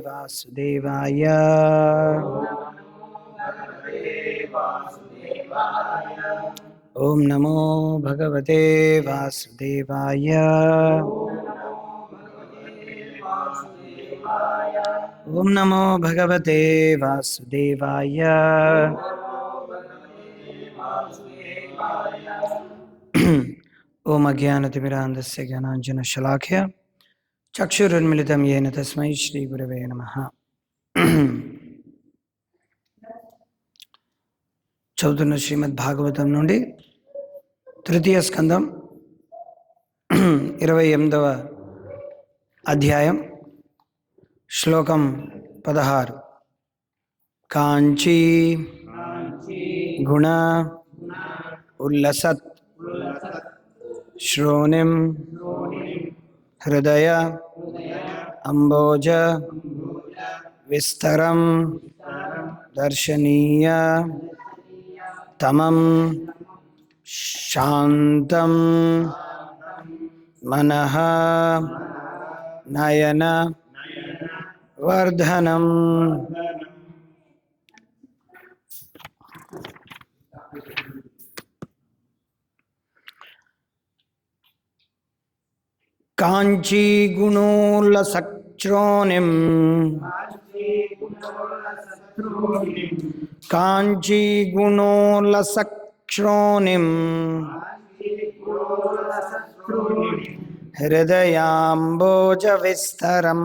वासुदेवाय। ओम नमो भगवते वासुदेवाय। ओम नमो भगवते वासुदेवाय। ओम अज्ञानतिमिरान्धस्य ज्ञानाञ्जनशलाकया चक्षुरुन्मिलितं येन तस्मै श्रीगुरवे नमः। చదువుతున్న శ్రీమద్ భాగవతం నుండి తృతీయ స్కందం 28వ అధ్యాయం శ్లోకం 16. కాంచీ గుణ ఉల్లసత్ శ్రోణిం హృదయ అంబోజ విస్తరం దర్శనీయ తమం శాంతం మనః నయన వర్ధనం. కాంచీ గుణోల్లసక్ష్రోణిం కాంచీ గుణోల్లసక్ష్రోణిం హృదయాంబోజ విస్తరం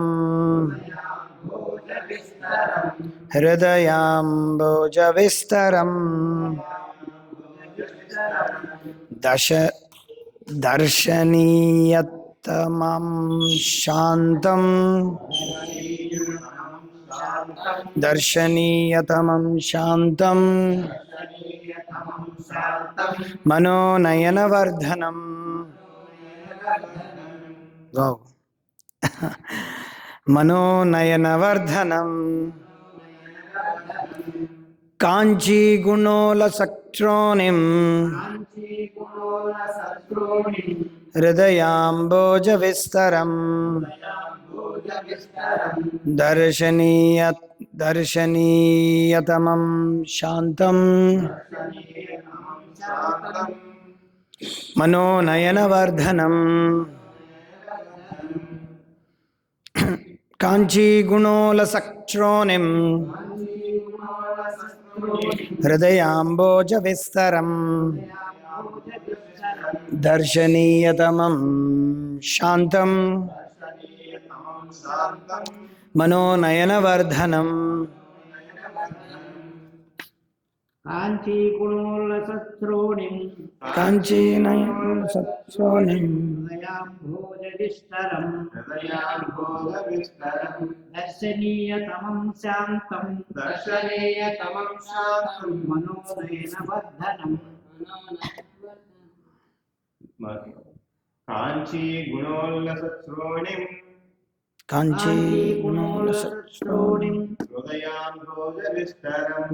హృదయాంబోజ విస్తరం దర్శనీయతమం శాంతం దర్శనీయతమం శాంతం మనోనయనవర్ధనం. మనోనయనవర్ధనం. కాంచీ గుణోల్లసక్ష్రోణిం హృదయాంబోజ విస్తరం దర్శనీయతమం శాంతం మనోనయనవర్ధనం. కాంచీ గుణోల్లసక్ష్రోణిం హృదయాంబోజ విస్తరం దర్శనీయతమం శాంతం మనోనయనవర్ధనం. కాంచీ గుణోల్లసక్ష్రోణిం కాంచీనయనసక్ష్రోణిం హృదయాంబోజ విస్తరం దర్శనీయతమం శాంతం మనోనయనవర్ధనం. కాంచీ గుణోల్లసక్ష్రోణిం కాంచీ గుణోల్లసక్ష్రోణిం హృదయాంబోజ విస్తరం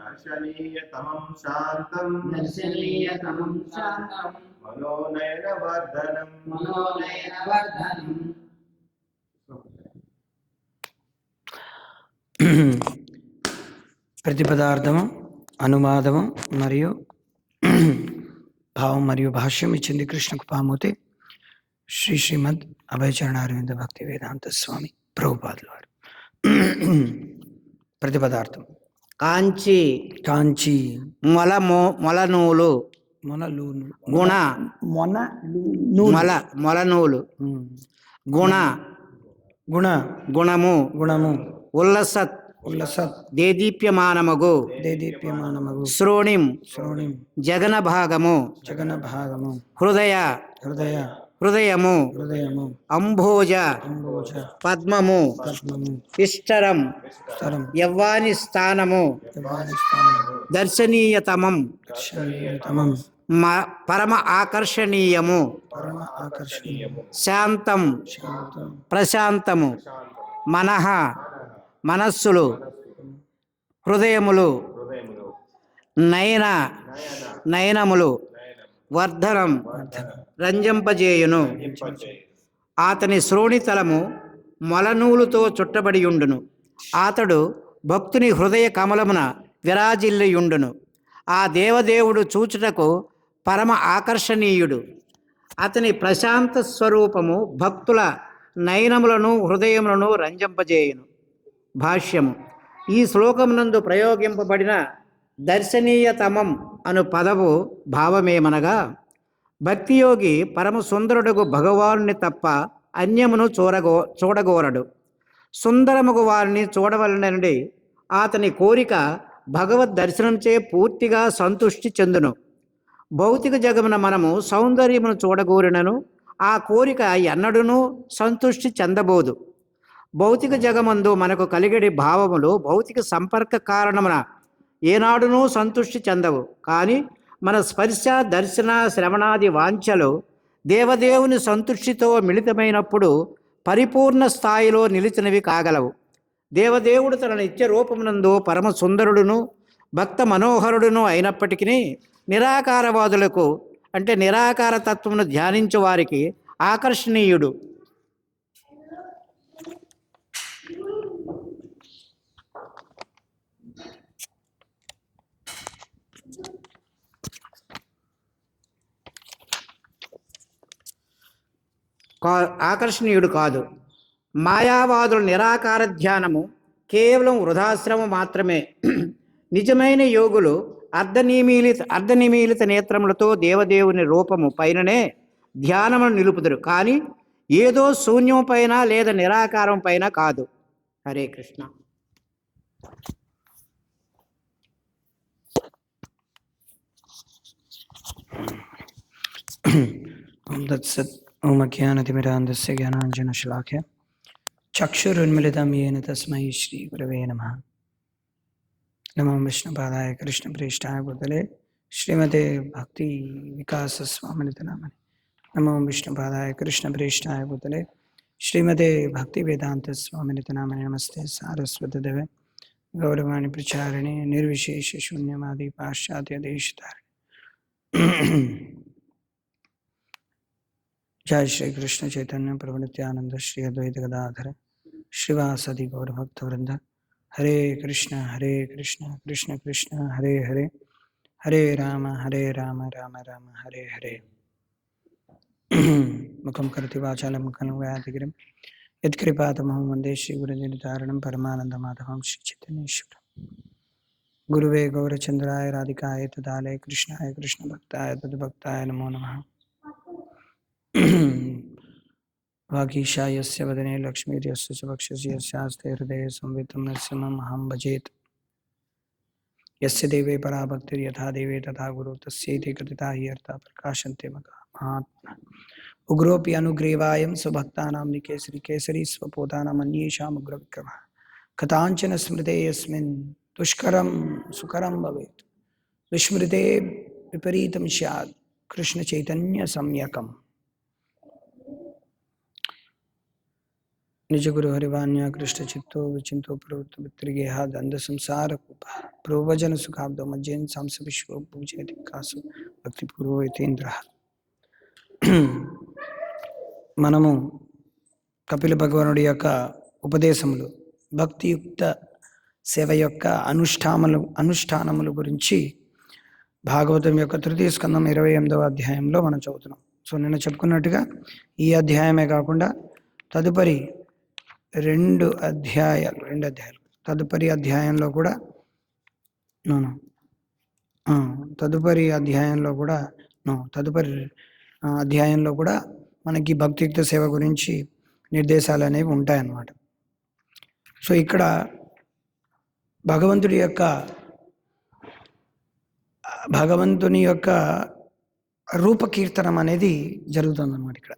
దర్శనీయతమం శాంతం మనోనయనవర్ధనం. ప్రతిపదార్థము, అనువాదము మరియు భావం మరియు భాష్యం ఇచ్చింది కృష్ణ కృపామూర్తి శ్రీమద్ అభయచరణారవింద భక్తి వేదాంత స్వామి ప్రభుపాదుల వారు. ప్రతిపదార్థం కాంచీ కాంచీ మొలనూలు గుణ మొలనూలు గుణ గుణము ఉల్లసత్ దేదీప్యమానమగు శ్రోణిం జగన భాగము హృదయము అంభోజ పద్మము విస్తరం యవ్వాని స్థానము దర్శనీయతమం పరమ ఆకర్షణీయము శాంతం ప్రశాంతము మనః మనస్సులు హృదయములు నయనములు వర్ధనం రంజింపజేయును. అతని శ్రోణితలము మొలనూలుతో చుట్టబడి ఉండును. అతడు భక్తుని హృదయ కమలమున విరాజిల్లియుండును. ఆ దేవదేవుడు చూచుటకు పరమ ఆకర్షణీయుడు. అతని ప్రశాంత స్వరూపము భక్తుల నయనములను హృదయములను రంజింపజేయును. భాష్యము. ఈ శ్లోకమునందు ప్రయోగింపబడిన దర్శనీయతమం అను పదవు భావమేమనగా, భక్తియోగి పరమ సుందరుడుగు భగవానుని తప్ప అన్యమును చూడగోరడు. సుందరముగు వారిని చూడవలనని అతని కోరిక భగవద్ దర్శనంచే పూర్తిగా సంతుష్టి చెందును. భౌతిక జగమున మనము సౌందర్యమును చూడగోరినను ఆ కోరిక ఎన్నడూనూ సంతుష్టి చెందబోదు. భౌతిక జగమందు మనకు కలిగడి భావములు భౌతిక సంపర్క కారణమున ఏనాడునూ సంతుష్టి చెందవు. కానీ మన స్పర్శ దర్శన శ్రవణాది వాంఛలు దేవదేవుని సంతుష్టితో మిళితమైనప్పుడు పరిపూర్ణ స్థాయిలో నిలిచినవి కాగలవు. దేవదేవుడు తన నిత్య రూపమునందు పరమ సుందరుడును భక్త మనోహరుడును అయినప్పటికీ నిరాకారవాదులకు అంటే నిరాకార తత్వమును ధ్యానించు వారికి ఆకర్షణీయుడు. ఆకర్షణీయుడు కాదు. మాయావాదుల నిరాకార ధ్యానము కేవలం వృధాశ్రమం మాత్రమే. నిజమైన యోగులు అర్ధనిమీలిత నేత్రములతో దేవదేవుని రూపము పైననే ధ్యానమును నిలుపుదురు, కానీ ఏదో శూన్యం పైన లేదా నిరాకారం పైన కాదు. హరే కృష్ణ. ఓం తత్సత్. ఓం అజ్ఞానతిమిరాంధస్య జ్ఞానాంజనశలాఖ్య చక్షురున్మిళితం येन తస్మై శ్రీ గురవే నమః. నమో విష్ణుపాదాయ కృష్ణప్రేష్ఠాయ భూతలే శ్రీమతే భక్తి వికాస స్వామినితి నామని. నమో విష్ణుపాదాయ కృష్ణప్రేష్ఠాయ భూతలే శ్రీమతే భక్తి వేదాంత స్వామినితి నామని. నమస్తే సారస్వతి దేవే గౌరవాణి ప్రచారిణి నిర్విశేష శూన్యమాది పాశ్చాత్య దేశతారిణి. जय श्री कृष्ण चैतन्य प्रभु नित्यानंद श्री अद्वैत गदाधर श्रीवासदि गौर भक्त वृंद. हरे कृष्ण कृष्ण कृष्ण हरे हरे, हरे राम राम राम हरे हरे. मुखम करति वाचालं कलुव्याधिगिरिं यत्कृपातमहं वन्दे श्रीगुरुनितारणं परमानन्दमाधवं श्रीचैतन्येश्वरं. गुरुवे गौरचन्द्राय राधिकाय तदालय कृष्णाय कृष्णभक्ताय तद्भक्ताय नमो नमः. वागीशायस्य वदने लक्ष्मीर्यस्य च वक्षसि यस्यास्ते हृदये संवितं नरसिंहमहं भजेत्. यस्य देवे परा भक्तिर्यथा देवे तथा गुरु तस्यैते कथिता हि अर्था प्रकाशन्ते महात्मा. उग्रोऽपि अनुग्रीवायं स्वभक्तानां निकेसरी केसरी स्वपोतानाम् अन्येषाम् उग्रविक्रमः. कथाञ्चन स्मृते यस्मिन् दुष्करं सुकरं भवेत् विस्मृते विपरीतं स्यात् कृष्णचैतन्य सम्यकम्. निज गुरु हरिवाण्या कृष्ण चित्तो विचिंतो प्रवृत्त वित्रिगेह दंड संसार कूप प्रवचन सुखाब्दो मज्जन सांस विश्व पूजयति कासु भक्ति पूर्वयतीन्द्र. మనము కపిల భగవానుడి యొక్క ఉపదేశములు భక్తియుక్త సేవ యొక్క అనుష్ఠానముల గురించి భాగవతం యొక్క తృతీయ స్కందం 28వ అధ్యాయంలో మనం చదువుతున్నాం. సో నిన్న చెప్పుకున్నట్టుగా ఈ అధ్యాయమే కాకుండా తదుపరి రెండు అధ్యాయాలు తదుపరి అధ్యాయంలో కూడా మనకి భక్తియుక్త సేవ గురించి నిర్దేశాలు అనేవి ఉంటాయన్నమాట. సో ఇక్కడ భగవంతుని యొక్క రూపకీర్తనం అనేది జరుగుతుందన్నమాట. ఇక్కడ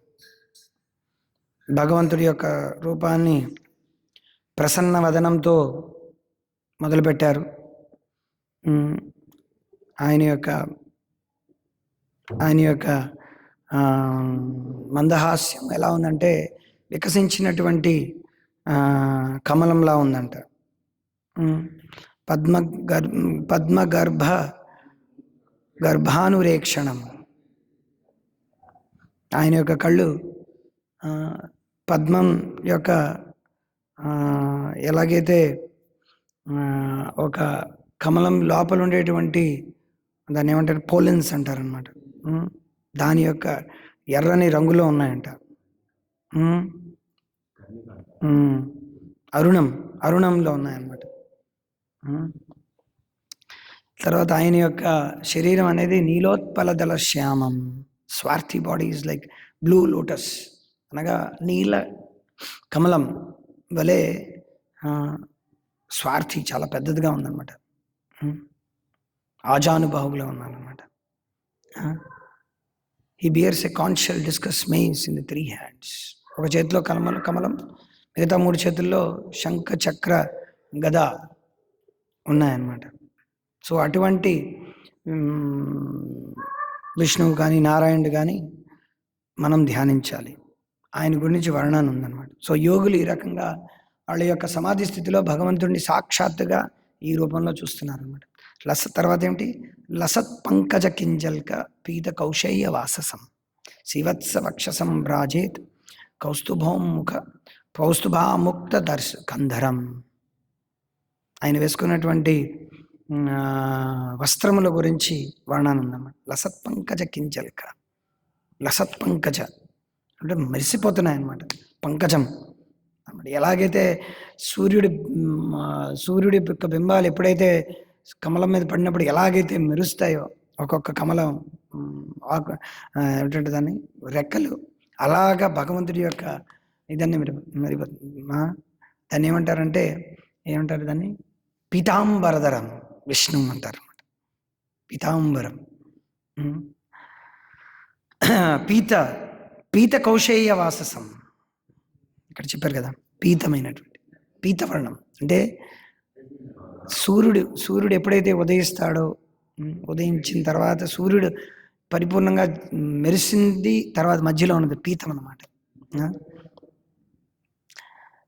భగవంతుడి యొక్క రూపాన్ని ప్రసన్న వదనంతో మొదలుపెట్టారు. ఆయన యొక్క మందహాస్యం ఎలా ఉందంటే వికసించినటువంటి కమలంలా ఉందంట. గర్భానురేక్షణం. ఆయన యొక్క కళ్ళు పద్మం యొక్క ఎలాగైతే ఒక కమలం లోపల ఉండేటువంటి దాన్ని ఏమంటారు, పోలెన్స్ అంటారనమాట. దాని యొక్క ఎర్రని రంగులో ఉన్నాయంట. అరుణంలో ఉన్నాయన్నమాట. తర్వాత ఆయన యొక్క శరీరం అనేది నీలోత్పలదల శ్యామం. స్వార్థి body is like blue lotus, అనగా నీల కమలం వలె స్వార్థి చాలా పెద్దదిగా ఉందన్నమాట. ఆజానుబాహుగా ఉన్నానమాట. He bears a conch shell discus maces in the 3 hands. ఒక చేతిలో కమలం, మిగతా 3 చేతుల్లో శంఖ చక్ర గద ఉన్నాయన్నమాట. సో అటువంటి విష్ణువు కానీ నారాయణుడు కానీ మనం ధ్యానించాలి. ఆయన గురించి వర్ణన ఉందన్నమాట. సో యోగులు ఈ రకంగా వాళ్ళ యొక్క సమాధి స్థితిలో భగవంతుడిని సాక్షాత్తుగా ఈ రూపంలో చూస్తున్నారు అనమాట. తర్వాత ఏమిటి, లసత్ పంకజ కింజల్క పీత కౌశయ్య వాససం శివత్స వక్షసం భ్రాజేత్ కౌస్తుభాముక్త కంధరం. ఆయన వేసుకున్నటువంటి వస్త్రముల గురించి వర్ణన ఉందన్నమాట. లసత్ పంకజ కింజల్క, లసత్ పంకజ అంటే మెరిసిపోతున్నాయి అన్నమాట. పంకజం అన్నమాట. ఎలాగైతే సూర్యుడి యొక్క బింబాలు ఎప్పుడైతే కమలం మీద పడినప్పుడు ఎలాగైతే మెరుస్తాయో ఒక్కొక్క కమలం ఏమిటంటే దాన్ని రెక్కలు, అలాగా భగవంతుడి యొక్క ఇదన్నీ మరి దాన్ని ఏమంటారు దాన్ని పీతాంబరధరం విష్ణు అంటారు అన్నమాట. పీతాంబరం, పీత కౌశేయ వాససం. ఇక్కడ చెప్పారు కదా, పీతమైనటువంటి పీతవర్ణం అంటే సూర్యుడు ఎప్పుడైతే ఉదయిస్తాడో, ఉదయించిన తర్వాత సూర్యుడు పరిపూర్ణంగా మెరిసింది, తర్వాత మధ్యలో ఉన్నది పీతం అన్నమాట.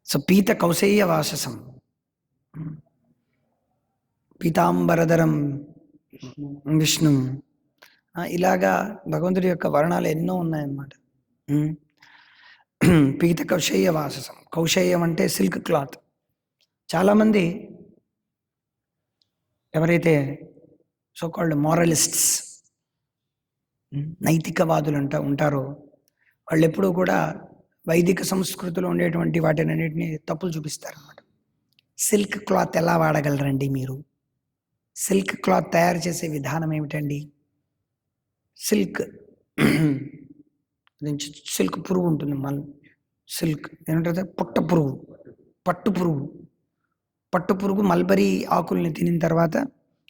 సో పీత కౌశేయ వాససం, పీతాంబరధరం విష్ణు. ఇలాగా భగవంతుడి యొక్క వర్ణాలు ఎన్నో ఉన్నాయన్నమాట. పీత కౌశేయ వాససం. కౌశేయం అంటే సిల్క్ క్లాత్. చాలామంది ఎవరైతే సోకాల్డ్ మారలిస్ట్స్, నైతికవాదులు ఉంటారో వాళ్ళు ఎప్పుడూ కూడా వైదిక సంస్కృతిలో ఉండేటువంటి వాటినన్నిటిని తప్పులు చూపిస్తారు అన్నమాట. సిల్క్ క్లాత్ ఎలా వాడగలరండి మీరు? సిల్క్ క్లాత్ తయారు చేసే విధానం ఏమిటండి? సిల్క్ పురుగు ఉంటుంది, సిల్క్ ఏమంటారు, పట్టు పురుగు మల్బరీ ఆకుల్ని తినిన తర్వాత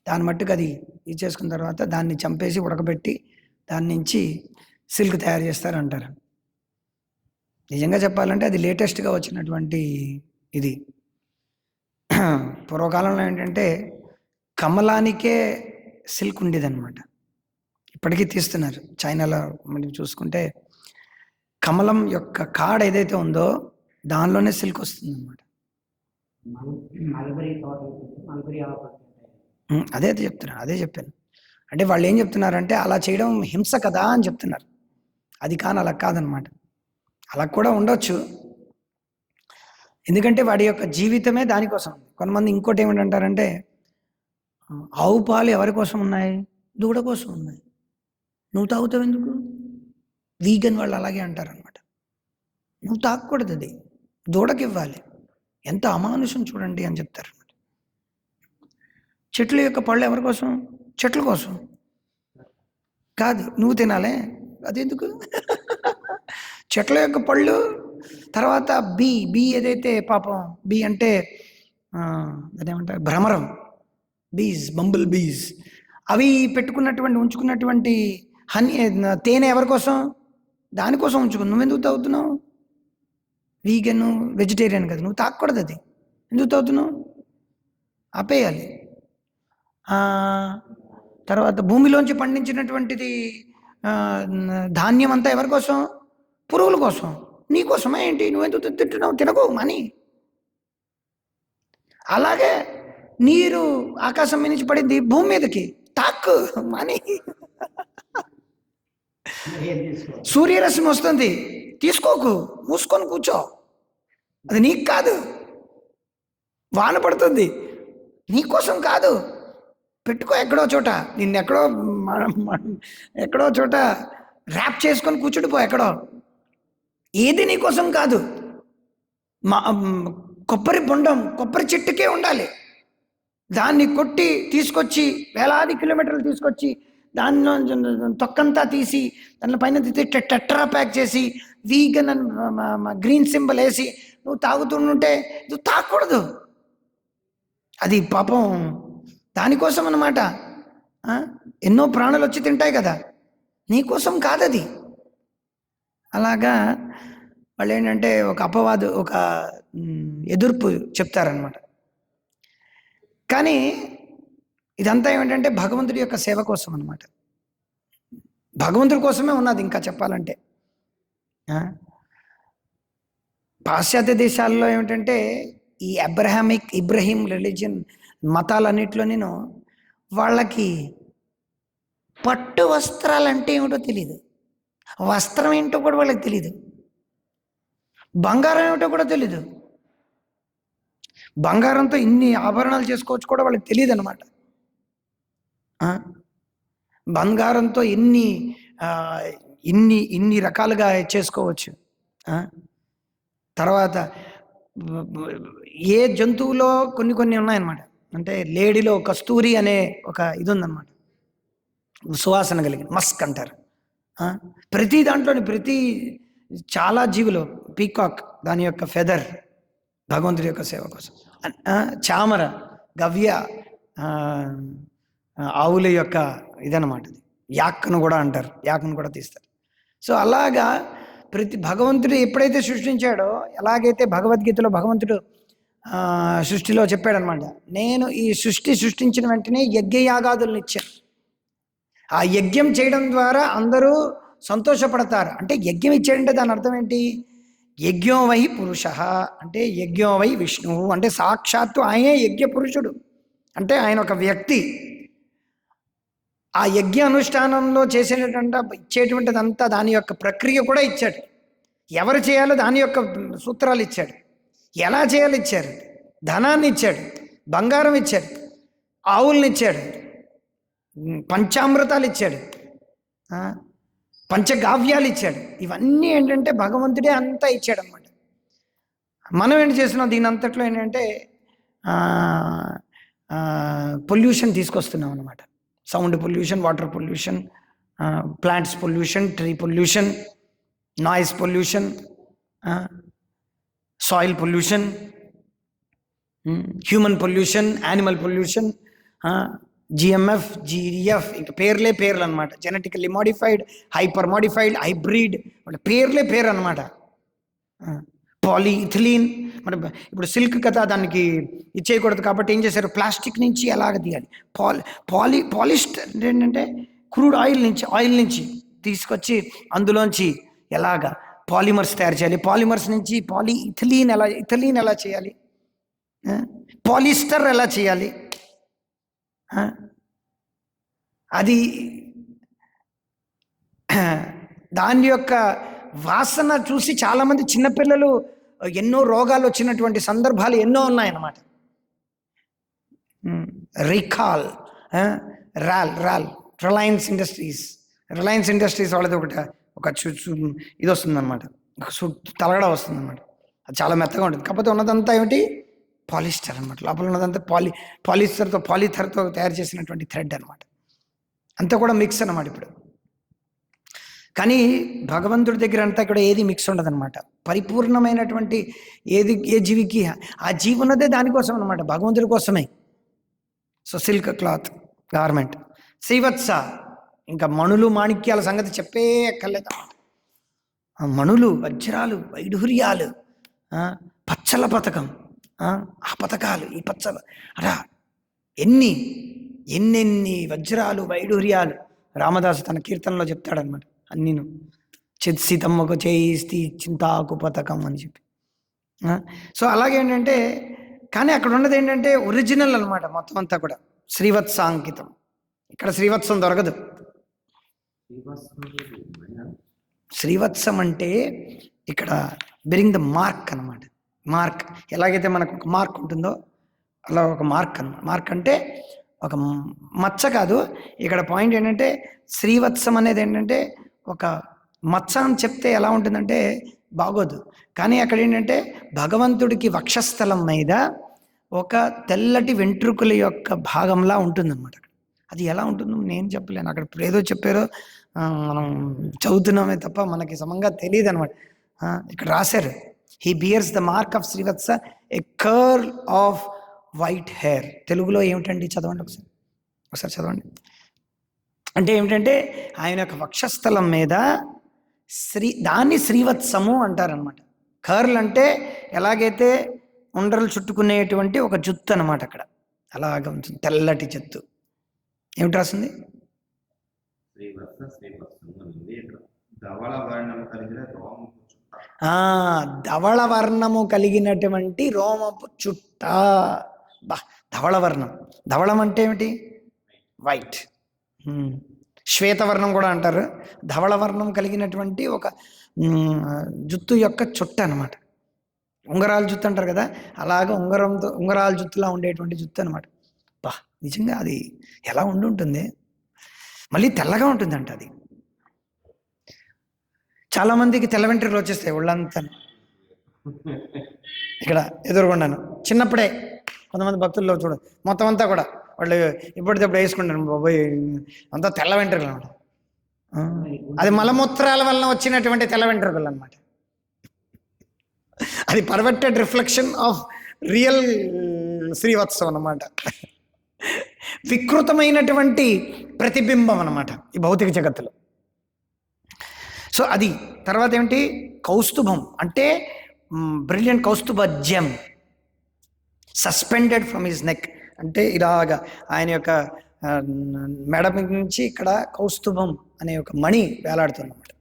దాని మట్టుకు అది ఇది చేసుకున్న తర్వాత దాన్ని చంపేసి ఉడకబెట్టి దాని నుంచి సిల్క్ తయారు చేస్తారు అంటారు. నిజంగా చెప్పాలంటే అది లేటెస్ట్గా వచ్చినటువంటి ఇది. పూర్వకాలంలో ఏంటంటే కమలానికే సిల్క్ ఉండేదన్నమాట. ఇప్పటికీ తీస్తున్నారు చైనాలో. మనం చూసుకుంటే కమలం యొక్క కాడ ఏదైతే ఉందో దానిలోనే సిల్క్ వస్తుంది అన్నమాట. అదే చెప్పాను. అంటే వాళ్ళు ఏం చెప్తున్నారంటే అలా చేయడం హింస కదా అని చెప్తున్నారు. అది కానీ అలా కాదనమాట. అలా కూడా ఉండొచ్చు, ఎందుకంటే వాడి యొక్క జీవితమే దానికోసం. కొంతమంది ఇంకోటి ఏమిటంటారంటే ఆవు పాలు ఎవరి కోసం ఉన్నాయి? దూడ కోసం ఉన్నాయి. నువ్వు తాగుతావు ఎందుకు? వీగన్ వాళ్ళు అలాగే అంటారనమాట. నువ్వు తాగకూడదు, అది దూడకి ఇవ్వాలి. ఎంత అమానుషం చూడండి అని చెప్తారు. చెట్ల యొక్క పళ్ళు ఎవరి కోసం? చెట్ల కోసం కాదు, నువ్వు తినాలే, అదెందుకు? చెట్ల యొక్క పళ్ళు. తర్వాత బీ ఏదైతే పాపం, బీ అంటే అదేమంటారు, భ్రమరం, బంబుల్ బీస్, అవి ఉంచుకున్నటువంటి హనీ, తేనె ఎవరి కోసం? దానికోసం ఉంచుకుని నువ్వెందుకు తాగుతున్నావు? వీగన్ వెజిటేరియన్ కదా, నువ్వు తాగకూడదు, అది ఎందుకు తాగుతున్నావు? ఆపేయాలి. తర్వాత భూమిలోంచి పండించినటువంటిది ధాన్యం అంతా ఎవరి కోసం? పురుగుల కోసం. నీ కోసమే ఏంటి? నువ్వెందుకు తింటున్నావు? తినకు అని. అలాగే నీరు ఆకాశం మీద నుంచి పడింది భూమి మీదకి, తాక్కు అని. సూర్యరశ్మి వస్తుంది, తీసుకోకు, మూసుకొని కూర్చో, అది నీకు కాదు, వాన పడుతుంది, నీకోసం కాదు. పెట్టుకో ఎక్కడో చోట, నిన్నెక్కడో ఎక్కడో చోట ర్యాప్ చేసుకొని కూర్చుండిపో ఎక్కడో. ఏది నీకోసం కాదు. మా కొబ్బరి బొండం కొబ్బరి చెట్టుకే ఉండాలి. దాన్ని కొట్టి తీసుకొచ్చి వేలాది కిలోమీటర్లు తీసుకొచ్చి దానిలో తొక్కంతా తీసి దాని పైన టెట్రా ప్యాక్ చేసి వీగన్ గ్రీన్ సింబల్ వేసి నువ్వు తాగుతుంటే నువ్వు తాగకూడదు. అది పాపం దానికోసం అన్నమాట. ఎన్నో ప్రాణులు వచ్చి తింటాయి కదా, నీకోసం కాదది. అలాగా వాళ్ళు ఏంటంటే ఒక అపవాదు, ఒక ఎదుర్పు చెప్తారనమాట. కానీ ఇదంతా ఏమిటంటే భగవంతుడి యొక్క సేవ కోసం అనమాట. భగవంతుడి కోసమే ఉన్నది ఇంకా చెప్పాలంటే. పాశ్చాత్య దేశాల్లో ఏమిటంటే ఈ ఇబ్రహీం రిలీజియన్ మతాలన్నింటిలో నేను వాళ్ళకి పట్టు వస్త్రాలు అంటే ఏమిటో తెలియదు, వస్త్రం ఏంటో కూడా వాళ్ళకి తెలీదు, బంగారం ఏమిటో కూడా తెలీదు, బంగారంతో ఇన్ని ఆభరణాలు చేసుకోవచ్చు కూడా వాళ్ళకి తెలియదు అనమాట. బంగారంతో ఇన్ని రకాలుగా చేసుకోవచ్చు. తర్వాత ఏ జంతువులో కొన్ని ఉన్నాయన్నమాట. అంటే లేడీలో కస్తూరి అనే ఒక ఇది ఉందన్నమాట, సువాసన కలిగిన మస్క్ అంటారు. ప్రతి దాంట్లోని చాలా జీవులు, పీకాక్ దాని యొక్క ఫెదర్ భగవంతుడి యొక్క సేవ కోసం, చామర, గవ్య, ఆవుల యొక్క ఇదన్నమాట. ఇది యాక్ను కూడా అంటారు, యాక్ను కూడా తీస్తారు. సో అలాగా భగవంతుడు ఎప్పుడైతే సృష్టించాడో, ఎలాగైతే భగవద్గీతలో భగవంతుడు సృష్టిలో చెప్పాడనమాట, నేను ఈ సృష్టించిన వెంటనే యజ్ఞయాగాదులను ఇచ్చాను. ఆ యజ్ఞం చేయడం ద్వారా అందరూ సంతోషపడతారు. అంటే యజ్ఞం ఇచ్చాడంటే దాని అర్థం ఏంటి? యజ్ఞో వై పురుష అంటే యజ్ఞో వై విష్ణువు అంటే సాక్షాత్తు ఆయనే యజ్ఞ పురుషుడు. అంటే ఆయన ఒక వ్యక్తి. ఆ యజ్ఞ అనుష్ఠానంలో ఇచ్చేటువంటిదంతా దాని యొక్క ప్రక్రియ కూడా ఇచ్చాడు. ఎవరు చేయాలో దాని యొక్క సూత్రాలు ఇచ్చాడు. ఎలా చేయాలో ఇచ్చారు. ధనాన్ని ఇచ్చాడు, బంగారం ఇచ్చాడు, ఆవుల్ని ఇచ్చాడు, పంచామృతాలు ఇచ్చాడు, పంచగావ్యాలు ఇచ్చాడు. ఇవన్నీ ఏంటంటే భగవంతుడే అంతా ఇచ్చాడు అన్నమాట. మనం ఏంటి చేస్తున్నాం దీని అంతట్లో ఏంటంటే పొల్యూషన్ తీసుకొస్తున్నాం అన్నమాట. Sound pollution, water pollution, plants pollution, tree pollution, noise pollution, soil pollution, human pollution, animal pollution, GMF, GF, ఇంకా పేర్లు అనమాట. Genetically modified, hyper modified, hybrid, వాళ్ళ పేరు అనమాట. పాలీఇథిలీన్, మన ఇప్పుడు సిల్క్ కదా, దానికి ఇచ్చేయకూడదు కాబట్టి ఏం చేశారు, ప్లాస్టిక్ నుంచి ఎలాగ తీయాలి, పాలిస్టర్ ఏంటంటే క్రూడ్ ఆయిల్ నుంచి తీసుకొచ్చి అందులోంచి ఎలాగ పాలిమర్స్ తయారు చేయాలి, పాలిమర్స్ నుంచి ఇథిలీన్ ఎలా చేయాలి, పాలిస్టర్ ఎలా చేయాలి. అది దాని యొక్క వాసన చూసి చాలామంది చిన్నపిల్లలు ఎన్నో రోగాలు వచ్చినటువంటి సందర్భాలు ఎన్నో ఉన్నాయన్నమాట. రిలయన్స్ ఇండస్ట్రీస్ వాళ్ళది ఒక ఇది వస్తుందన్నమాట, తలగడ వస్తుందన్నమాట. అది చాలా మెత్తగా ఉంటుంది. కాకపోతే ఉన్నదంతా ఏమిటి, పాలిస్టర్ అనమాట. లోపల ఉన్నదంతా పాలిథర్తో తయారు చేసినటువంటి థ్రెడ్ అనమాట. అంతా కూడా మిక్స్ అన్నమాట ఇప్పుడు. కానీ భగవంతుడి దగ్గర అంతా ఇక్కడ ఏది మిక్స్ ఉండదు అనమాట. పరిపూర్ణమైనటువంటి ఏ జీవికి ఆ జీవి ఉన్నదే దానికోసం అనమాట, భగవంతుడి కోసమే. So silk cloth garment. Srivatsa, ఇంకా మణులు మాణిక్యాల సంగతి చెప్పే ఎక్కర్లేదు. మణులు, వజ్రాలు, వైఢూర్యాలు, పచ్చల పథకం, ఆ పథకాలు, ఈ పచ్చలు, అలా ఎన్నెన్ని వజ్రాలు, వైఢూర్యాలు. రామదాసు తన కీర్తనలో చెప్తాడనమాట అన్నీను. చిత్సితమ్మకు చేయిస్తి చింతాకు పథకం అని చెప్పి. సో అలాగేంటంటే, కానీ అక్కడ ఉన్నది ఏంటంటే ఒరిజినల్ అనమాట మొత్తం అంతా కూడా. శ్రీవత్సాంకితం. ఇక్కడ శ్రీవత్సం దొరకదు. శ్రీవత్సం అంటే ఇక్కడ బెరింగ్ ద మార్క్ అనమాట. మార్క్ ఎలాగైతే మనకు ఒక మార్క్ ఉంటుందో అలా ఒక మార్క్ అన్నమాట. మార్క్ అంటే ఒక మచ్చ కాదు. ఇక్కడ పాయింట్ ఏంటంటే శ్రీవత్సం అనేది ఏంటంటే ఒక మచ్చ అని చెప్తే ఎలా ఉంటుందంటే బాగోదు. కానీ అక్కడ ఏంటంటే భగవంతుడికి వక్షస్థలం మీద ఒక తెల్లటి వెంట్రుకల యొక్క భాగంలా ఉంటుందన్నమాట. అది ఎలా ఉంటుందో నేను చెప్పలేను. అక్కడ ఇప్పుడు ఏదో చెప్పారో మనం చదువుతున్నామే తప్ప మనకి సమంగా తెలియదు అనమాట. ఇక్కడ రాశారు, he beers the mark of Srivatsa A curl off white hair. తెలుగులో ఏమిటండి? చదవండి ఒకసారి, ఒకసారి చదవండి. అంటే ఏమిటంటే ఆయన యొక్క వక్షస్థలం మీద దాన్ని శ్రీవత్సము అంటారనమాట. కర్ల్ అంటే ఎలాగైతే ఉండలు చుట్టుకునేటువంటి ఒక జుత్తు అనమాట. అక్కడ అలాగ ఉంటుంది, తెల్లటి జుత్తు. ఏమిటి రాసింది? ధవళ వర్ణము కలిగినటువంటి రోమపు చుట్ట. బా, ధవళ వర్ణం. ధవళం అంటే ఏమిటి? వైట్. శ్వేతవర్ణం కూడా అంటారు. ధవళ వర్ణం కలిగినటువంటి ఒక జుత్తు యొక్క చుట్ట అనమాట. ఉంగరాల జుత్తు అంటారు కదా, అలాగ ఉంగరాల జుత్తులా ఉండేటువంటి జుత్తు అనమాట. బా, నిజంగా అది ఎలా ఉంటుంది? మళ్ళీ తెల్లగా ఉంటుందంట అది. చాలా మందికి తెల్ల వెంట్రుకలు వచ్చేస్తాయి ఒళ్ళంతా. ఇక్కడ ఎదురుగుండాను చిన్నప్పుడే కొంతమంది భక్తుల్లో చూడ మొత్తం అంతా కూడా వాళ్ళు ఇప్పటికప్పుడు వేసుకుంటారు. బాబోయ్, అంతా తెల్ల వెంట్రుకలు అనమాట. అది మలమూత్రాల వలన వచ్చినటువంటి తెల్ల వెంట్రుకలు అనమాట. అది పర్ఫెక్టెడ్ రిఫ్లెక్షన్ ఆఫ్ రియల్ శ్రీవత్సం అన్నమాట. వికృతమైనటువంటి ప్రతిబింబం అన్నమాట ఈ భౌతిక జగత్తులో. సో అది తర్వాత ఏమిటి? కౌస్తుభం అంటే brilliant Kaustubha gem suspended from his neck. అంటే ఇలాగా ఆయన యొక్క మెడ నుంచి ఇక్కడ కౌస్తుభం అనే ఒక మణి వేలాడుతుందన్నమాట.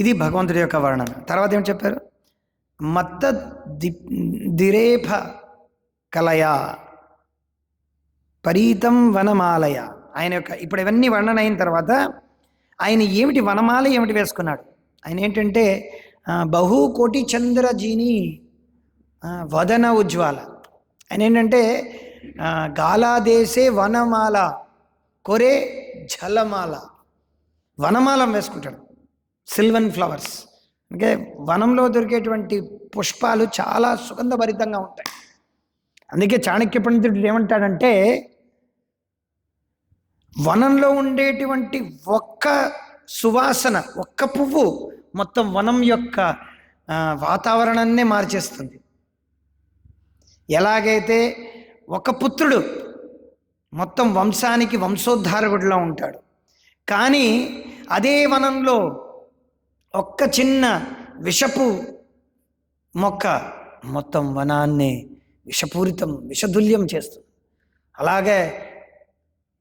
ఇది భగవంతుడి యొక్క వర్ణన. తర్వాత ఏం చెప్పారు? మత్త దిరేఫ కలయ పరీతం వనమాలయ. ఆయన యొక్క ఇప్పుడు ఇవన్నీ వర్ణన అయిన తర్వాత ఆయన ఏమిటి వనమాల ఏమిటి వేసుకున్నాడు? ఆయన ఏంటంటే బహు కోటి చంద్రజీని వదన ఉజ్వాల. ఆయన ఏంటంటే గాలాదేశే వనమాల కొరే జలమాల. వనమాలం వేసుకుంటాడు, సిల్వన్ ఫ్లవర్స్. అంటే వనంలో దొరికేటువంటి పుష్పాలు చాలా సుగంధభరితంగా ఉంటాయి. అందుకే చాణక్య పండితుడు ఏమంటాడంటే వనంలో ఉండేటువంటి ఒక్క సువాసన, ఒక్క పువ్వు మొత్తం వనం యొక్క వాతావరణాన్నే మార్చేస్తుంది. ఎలాగైతే ఒక పుత్రుడు మొత్తం వంశానికి వంశోద్ధారకుడిలా ఉంటాడు, కానీ అదే వనంలో ఒక్క చిన్న విషపు మొక్క మొత్తం వనాన్ని విషతుల్యం చేస్తుంది. అలాగే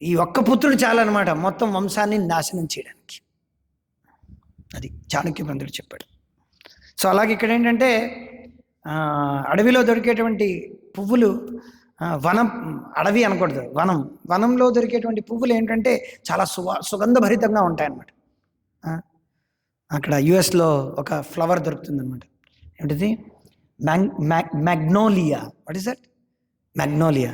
ఈ ఒక్క పుత్రుడు చాలన్నమాట మొత్తం వంశాన్ని నాశనం చేయడానికి. అది చాణక్య పండితుడు చెప్పాడు. సో అలాగే ఇక్కడ ఏంటంటే అడవిలో దొరికేటువంటి పువ్వులు, అడవి అనకూడదు, వనంలో దొరికేటువంటి పువ్వులు ఏంటంటే చాలా సుగంధభరితంగా ఉంటాయన్నమాట. అక్కడ యుఎస్లో ఒక ఫ్లవర్ దొరుకుతుంది. ఏంటిది? Magnolia. What is that? Magnolia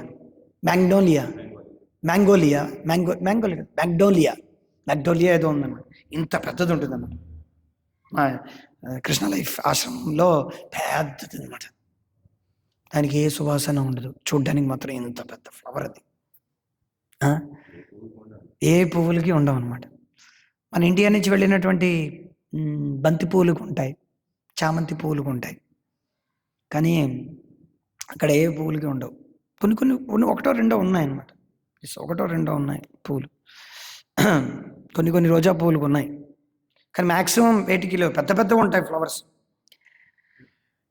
ఏదో ఉందన్నమాట. ఇంత పెద్దది ఉంటుందన్నమాట. కృష్ణ లైఫ్ ఆశ్రమంలో పెద్దది అనమాట. దానికి ఏ సువాసన ఉండదు, చూడ్డానికి మాత్రం ఇంత పెద్ద ఫ్లవర్ అది. ఏ పువ్వులకి ఉండవు అనమాట. మన ఇండియా నుంచి వెళ్ళినటువంటి బంతి పువ్వులకు ఉంటాయి, చామంతి పువ్వులకు ఉంటాయి, కానీ అక్కడ ఏ పువ్వులకి ఉండవు. కొన్ని ఒకటో రెండో ఉన్నాయన్నమాట. ఒకటో రెండో ఉన్నాయి పువ్వులు. కొన్ని రోజా పువ్వులకు ఉన్నాయి, కానీ మ్యాక్సిమం వేటికిలో పెద్ద పెద్దగా ఉంటాయి ఫ్లవర్స్.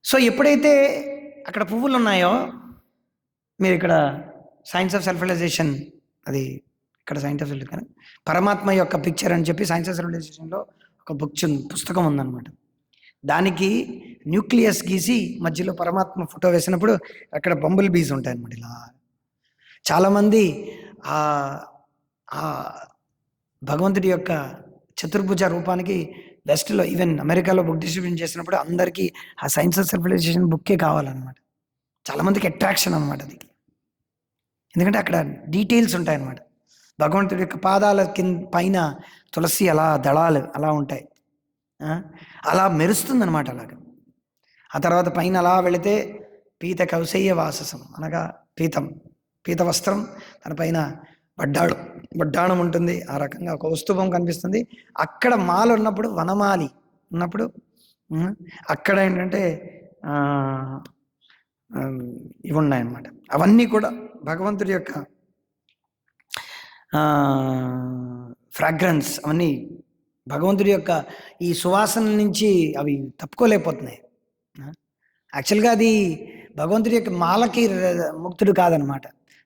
సో ఎప్పుడైతే అక్కడ పువ్వులు ఉన్నాయో, మీరు ఇక్కడ సైన్స్ ఆఫ్ సెల్ఫ్ రియలైజేషన్, అది ఇక్కడ సైన్స్ ఆఫ్ సెల్ఫ్, కానీ పరమాత్మ యొక్క పిక్చర్ అని చెప్పి సైన్స్ ఆఫ్ సెల్ఫ్ రియలైజేషన్లో ఒక పుస్తకం ఉందన్నమాట. దానికి న్యూక్లియస్ గీసి మధ్యలో పరమాత్మ ఫోటో వేసినప్పుడు అక్కడ బంబుల్ బీస్ ఉంటాయి అన్నమాట. ఇలా చాలామంది భగవంతుడి యొక్క చతుర్భుజ రూపానికి వెస్ట్లో ఈవెన్ అమెరికాలో బుక్ డిస్ట్రిబ్యూషన్ చేసినప్పుడు అందరికీ ఆ సైన్స్ ఆఫ్ సివిలైజేషన్ బుక్కే కావాలన్నమాట. చాలామందికి అట్రాక్షన్ అనమాట అది. ఎందుకంటే అక్కడ డీటెయిల్స్ ఉంటాయన్నమాట. భగవంతుడి యొక్క పాదాల పైన తులసి అలా దళాలు అలా ఉంటాయి, అలా మెరుస్తుందన్నమాట అలాగా. ఆ తర్వాత పైన అలా వెళితే పీత కౌశయ్య వాససం అనగా పీత వస్త్రం, దానిపైన వడ్డాణం ఉంటుంది. ఆ రకంగా ఒక కౌస్తుభం కనిపిస్తుంది. అక్కడ మాల ఉన్నప్పుడు, వనమాలి ఉన్నప్పుడు అక్కడ ఏంటంటే ఇవి ఉన్నాయన్నమాట. అవన్నీ కూడా భగవంతుడి యొక్క ఫ్రాగ్రెన్స్, అవన్నీ భగవంతుడి యొక్క ఈ సువాసన నుంచి అవి తప్పుకోలేకపోతున్నాయి. యాక్చువల్గా అది భగవంతుడి యొక్క మాలకి ముక్తుడు కాదనమాట.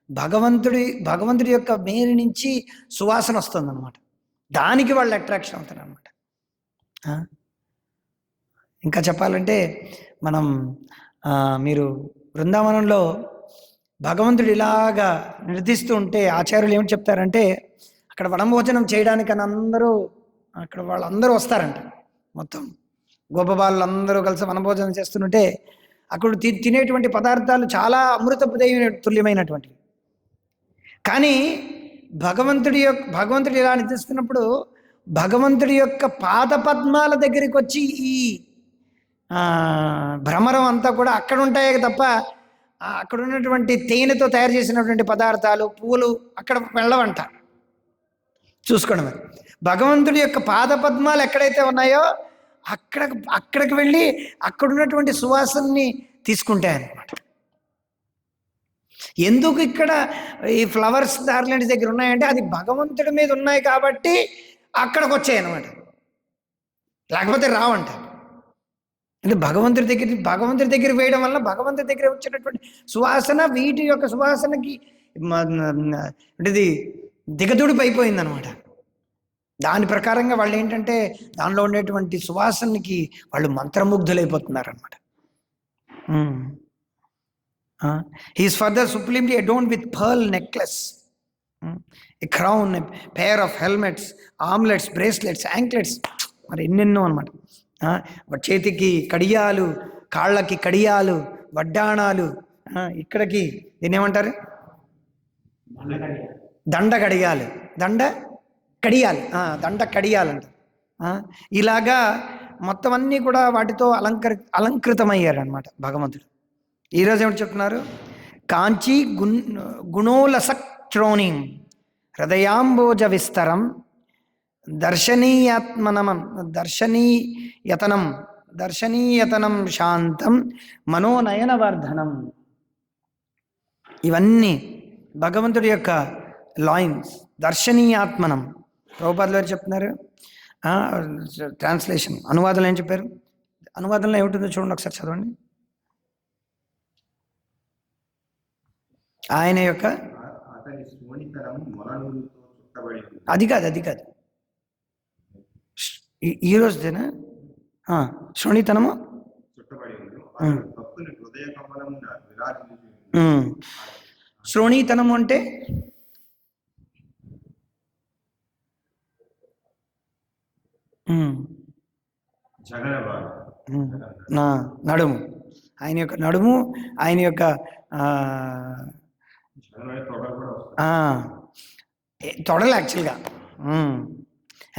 భగవంతుడి యొక్క మేలు నుంచి సువాసన వస్తుంది అనమాట. దానికి వాళ్ళు అట్రాక్షన్ అవుతారు అనమాట. ఇంకా చెప్పాలంటే మనం మీరు బృందావనంలో భగవంతుడు ఇలాగా నిర్దిస్తూ ఉంటే ఆచార్యులు ఏమిటి చెప్తారంటే, అక్కడ వనభోజనం చేయడానికి అని అక్కడ వాళ్ళందరూ వస్తారంట. మొత్తం గోపబాలులందరూ కలిసి వనభోజనం చేస్తుంటే అక్కడ తినేటువంటి పదార్థాలు చాలా అమృతపు తుల్యమైనటువంటివి. కానీ భగవంతుడు ఇలా నిర్దిస్తున్నప్పుడు భగవంతుడి యొక్క పాదపద్మాల దగ్గరికి వచ్చి ఈ భ్రమరం అంతా కూడా అక్కడ ఉంటాయే తప్ప అక్కడ ఉన్నటువంటి తేనెతో తయారు చేసినటువంటి పదార్థాలు, పువ్వులు అక్కడ వెళ్ళవంట. చూసుకోండి మరి, భగవంతుడి యొక్క పాదపద్మాలు ఎక్కడైతే ఉన్నాయో అక్కడికి వెళ్ళి అక్కడ ఉన్నటువంటి సువాసనని తీసుకుంటాయన్నమాట. ఎందుకు ఇక్కడ ఈ ఫ్లవర్స్ గార్లెండ్స్ దగ్గర ఉన్నాయంటే అది భగవంతుడి మీద ఉన్నాయి కాబట్టి అక్కడికి వచ్చాయి అన్నమాట, లేకపోతే రావంట. అంటే భగవంతుడి దగ్గర వేయడం వల్ల భగవంతుడి దగ్గర వచ్చేటటువంటి సువాసన వీటి యొక్క సువాసనకి ఇది దిగదుడిపైపోయింది అనమాట. దాని ప్రకారంగా వాళ్ళు ఏంటంటే దానిలో ఉండేటువంటి సువాసనకి వాళ్ళు మంత్రముగ్ధులైపోతున్నారనమాట. He is further supremely adorned with pearl necklace, a crown, a pair of helmets, armlets, bracelets, anklets, మరి ఎన్నెన్నో అనమాట. చేతికి కడియాలు, కాళ్ళకి కడియాలు, వడ్డాణాలు, ఇక్కడికి దీన్ని ఏమంటారు, దండ కడియాలు అంట. ఇలాగా మొత్తం అన్నీ కూడా వాటితో అలంకృతమయ్యారు అనమాట భగవంతుడు. ఈరోజు ఏమిటి చెప్తున్నారు, కాంచీ గుణోలసక్రోణిం హృదయాంబోజ విస్తరం దర్శనీయతనం శాంతం మనోనయనవర్ధనం. ఇవన్నీ భగవంతుడి యొక్క లాయిన్స్. దర్శనీయాత్మనం ప్రభుపాదులు గారు చెప్తున్నారు. ట్రాన్స్లేషన్ అనువాదంలో ఏం చెప్పారు, అనువాదంలో ఏమిటిందో చూడండి ఒకసారి చదవండి. ఆయన యొక్క అది కాదు ఈరోజుదేనా శృణితనము శ్రోణీతనము అంటే నడుము, ఆయన యొక్క నడుము, ఆయన యొక్క తొడలు యాక్చువల్గా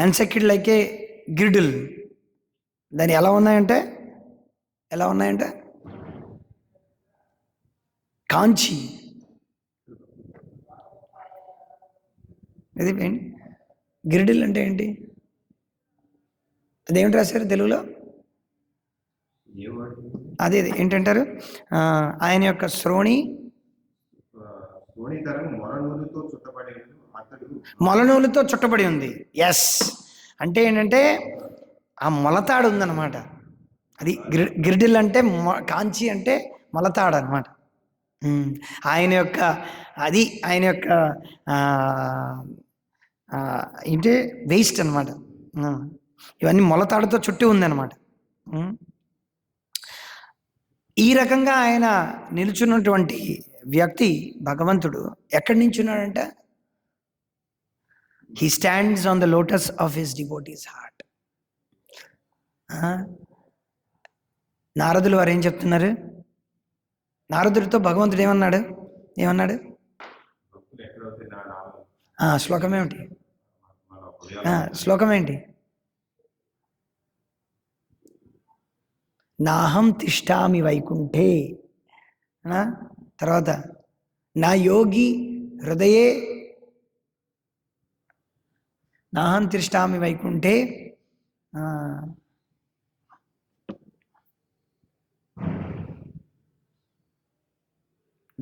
ఎన్సెక్డ్ లైక్ ఏ గిరిడిల్. దాని ఎలా ఉన్నాయంటే కాంచి. ఇది గిరిడిల్ అంటే ఏంటి, అదేమిటి రాశారు తెలుగులో, అదే ఏంటంటారు, ఆయన యొక్క మొలనూలుతో చుట్టబడి ఉంది. ఎస్ అంటే ఏంటంటే ఆ మొలతాడు ఉందన్నమాట. అది గిరిడిల్ అంటే, కాంచి అంటే మొలతాడు అనమాట. ఆయన యొక్క ఏంటే వేస్ట్ అనమాట. ఇవన్నీ మొలతాడుతో చుట్టి ఉందన్నమాట. ఈ రకంగా ఆయన నిలుచున్నటువంటి వ్యక్తి భగవంతుడు ఎక్కడి నుంచి ఉన్నాడంట, he stands on the lotus of his devotee's heart. ఆ? నారదులు వారు ఏం చెప్తున్నారు? నారదుడితో భగవంతుడు ఏమన్నాడు? ఏమన్నాడు? భక్తులు ఎక్కడైతే నా నామం శ్లోకం ఏమిటి? మన హృదయాల్లో శ్లోకం ఏంటి? నాహం తిష్టామి వైకుంఠే. తర్వాత నా యోగి హృదయే, నాహం తిష్టామి వైకుంఠే.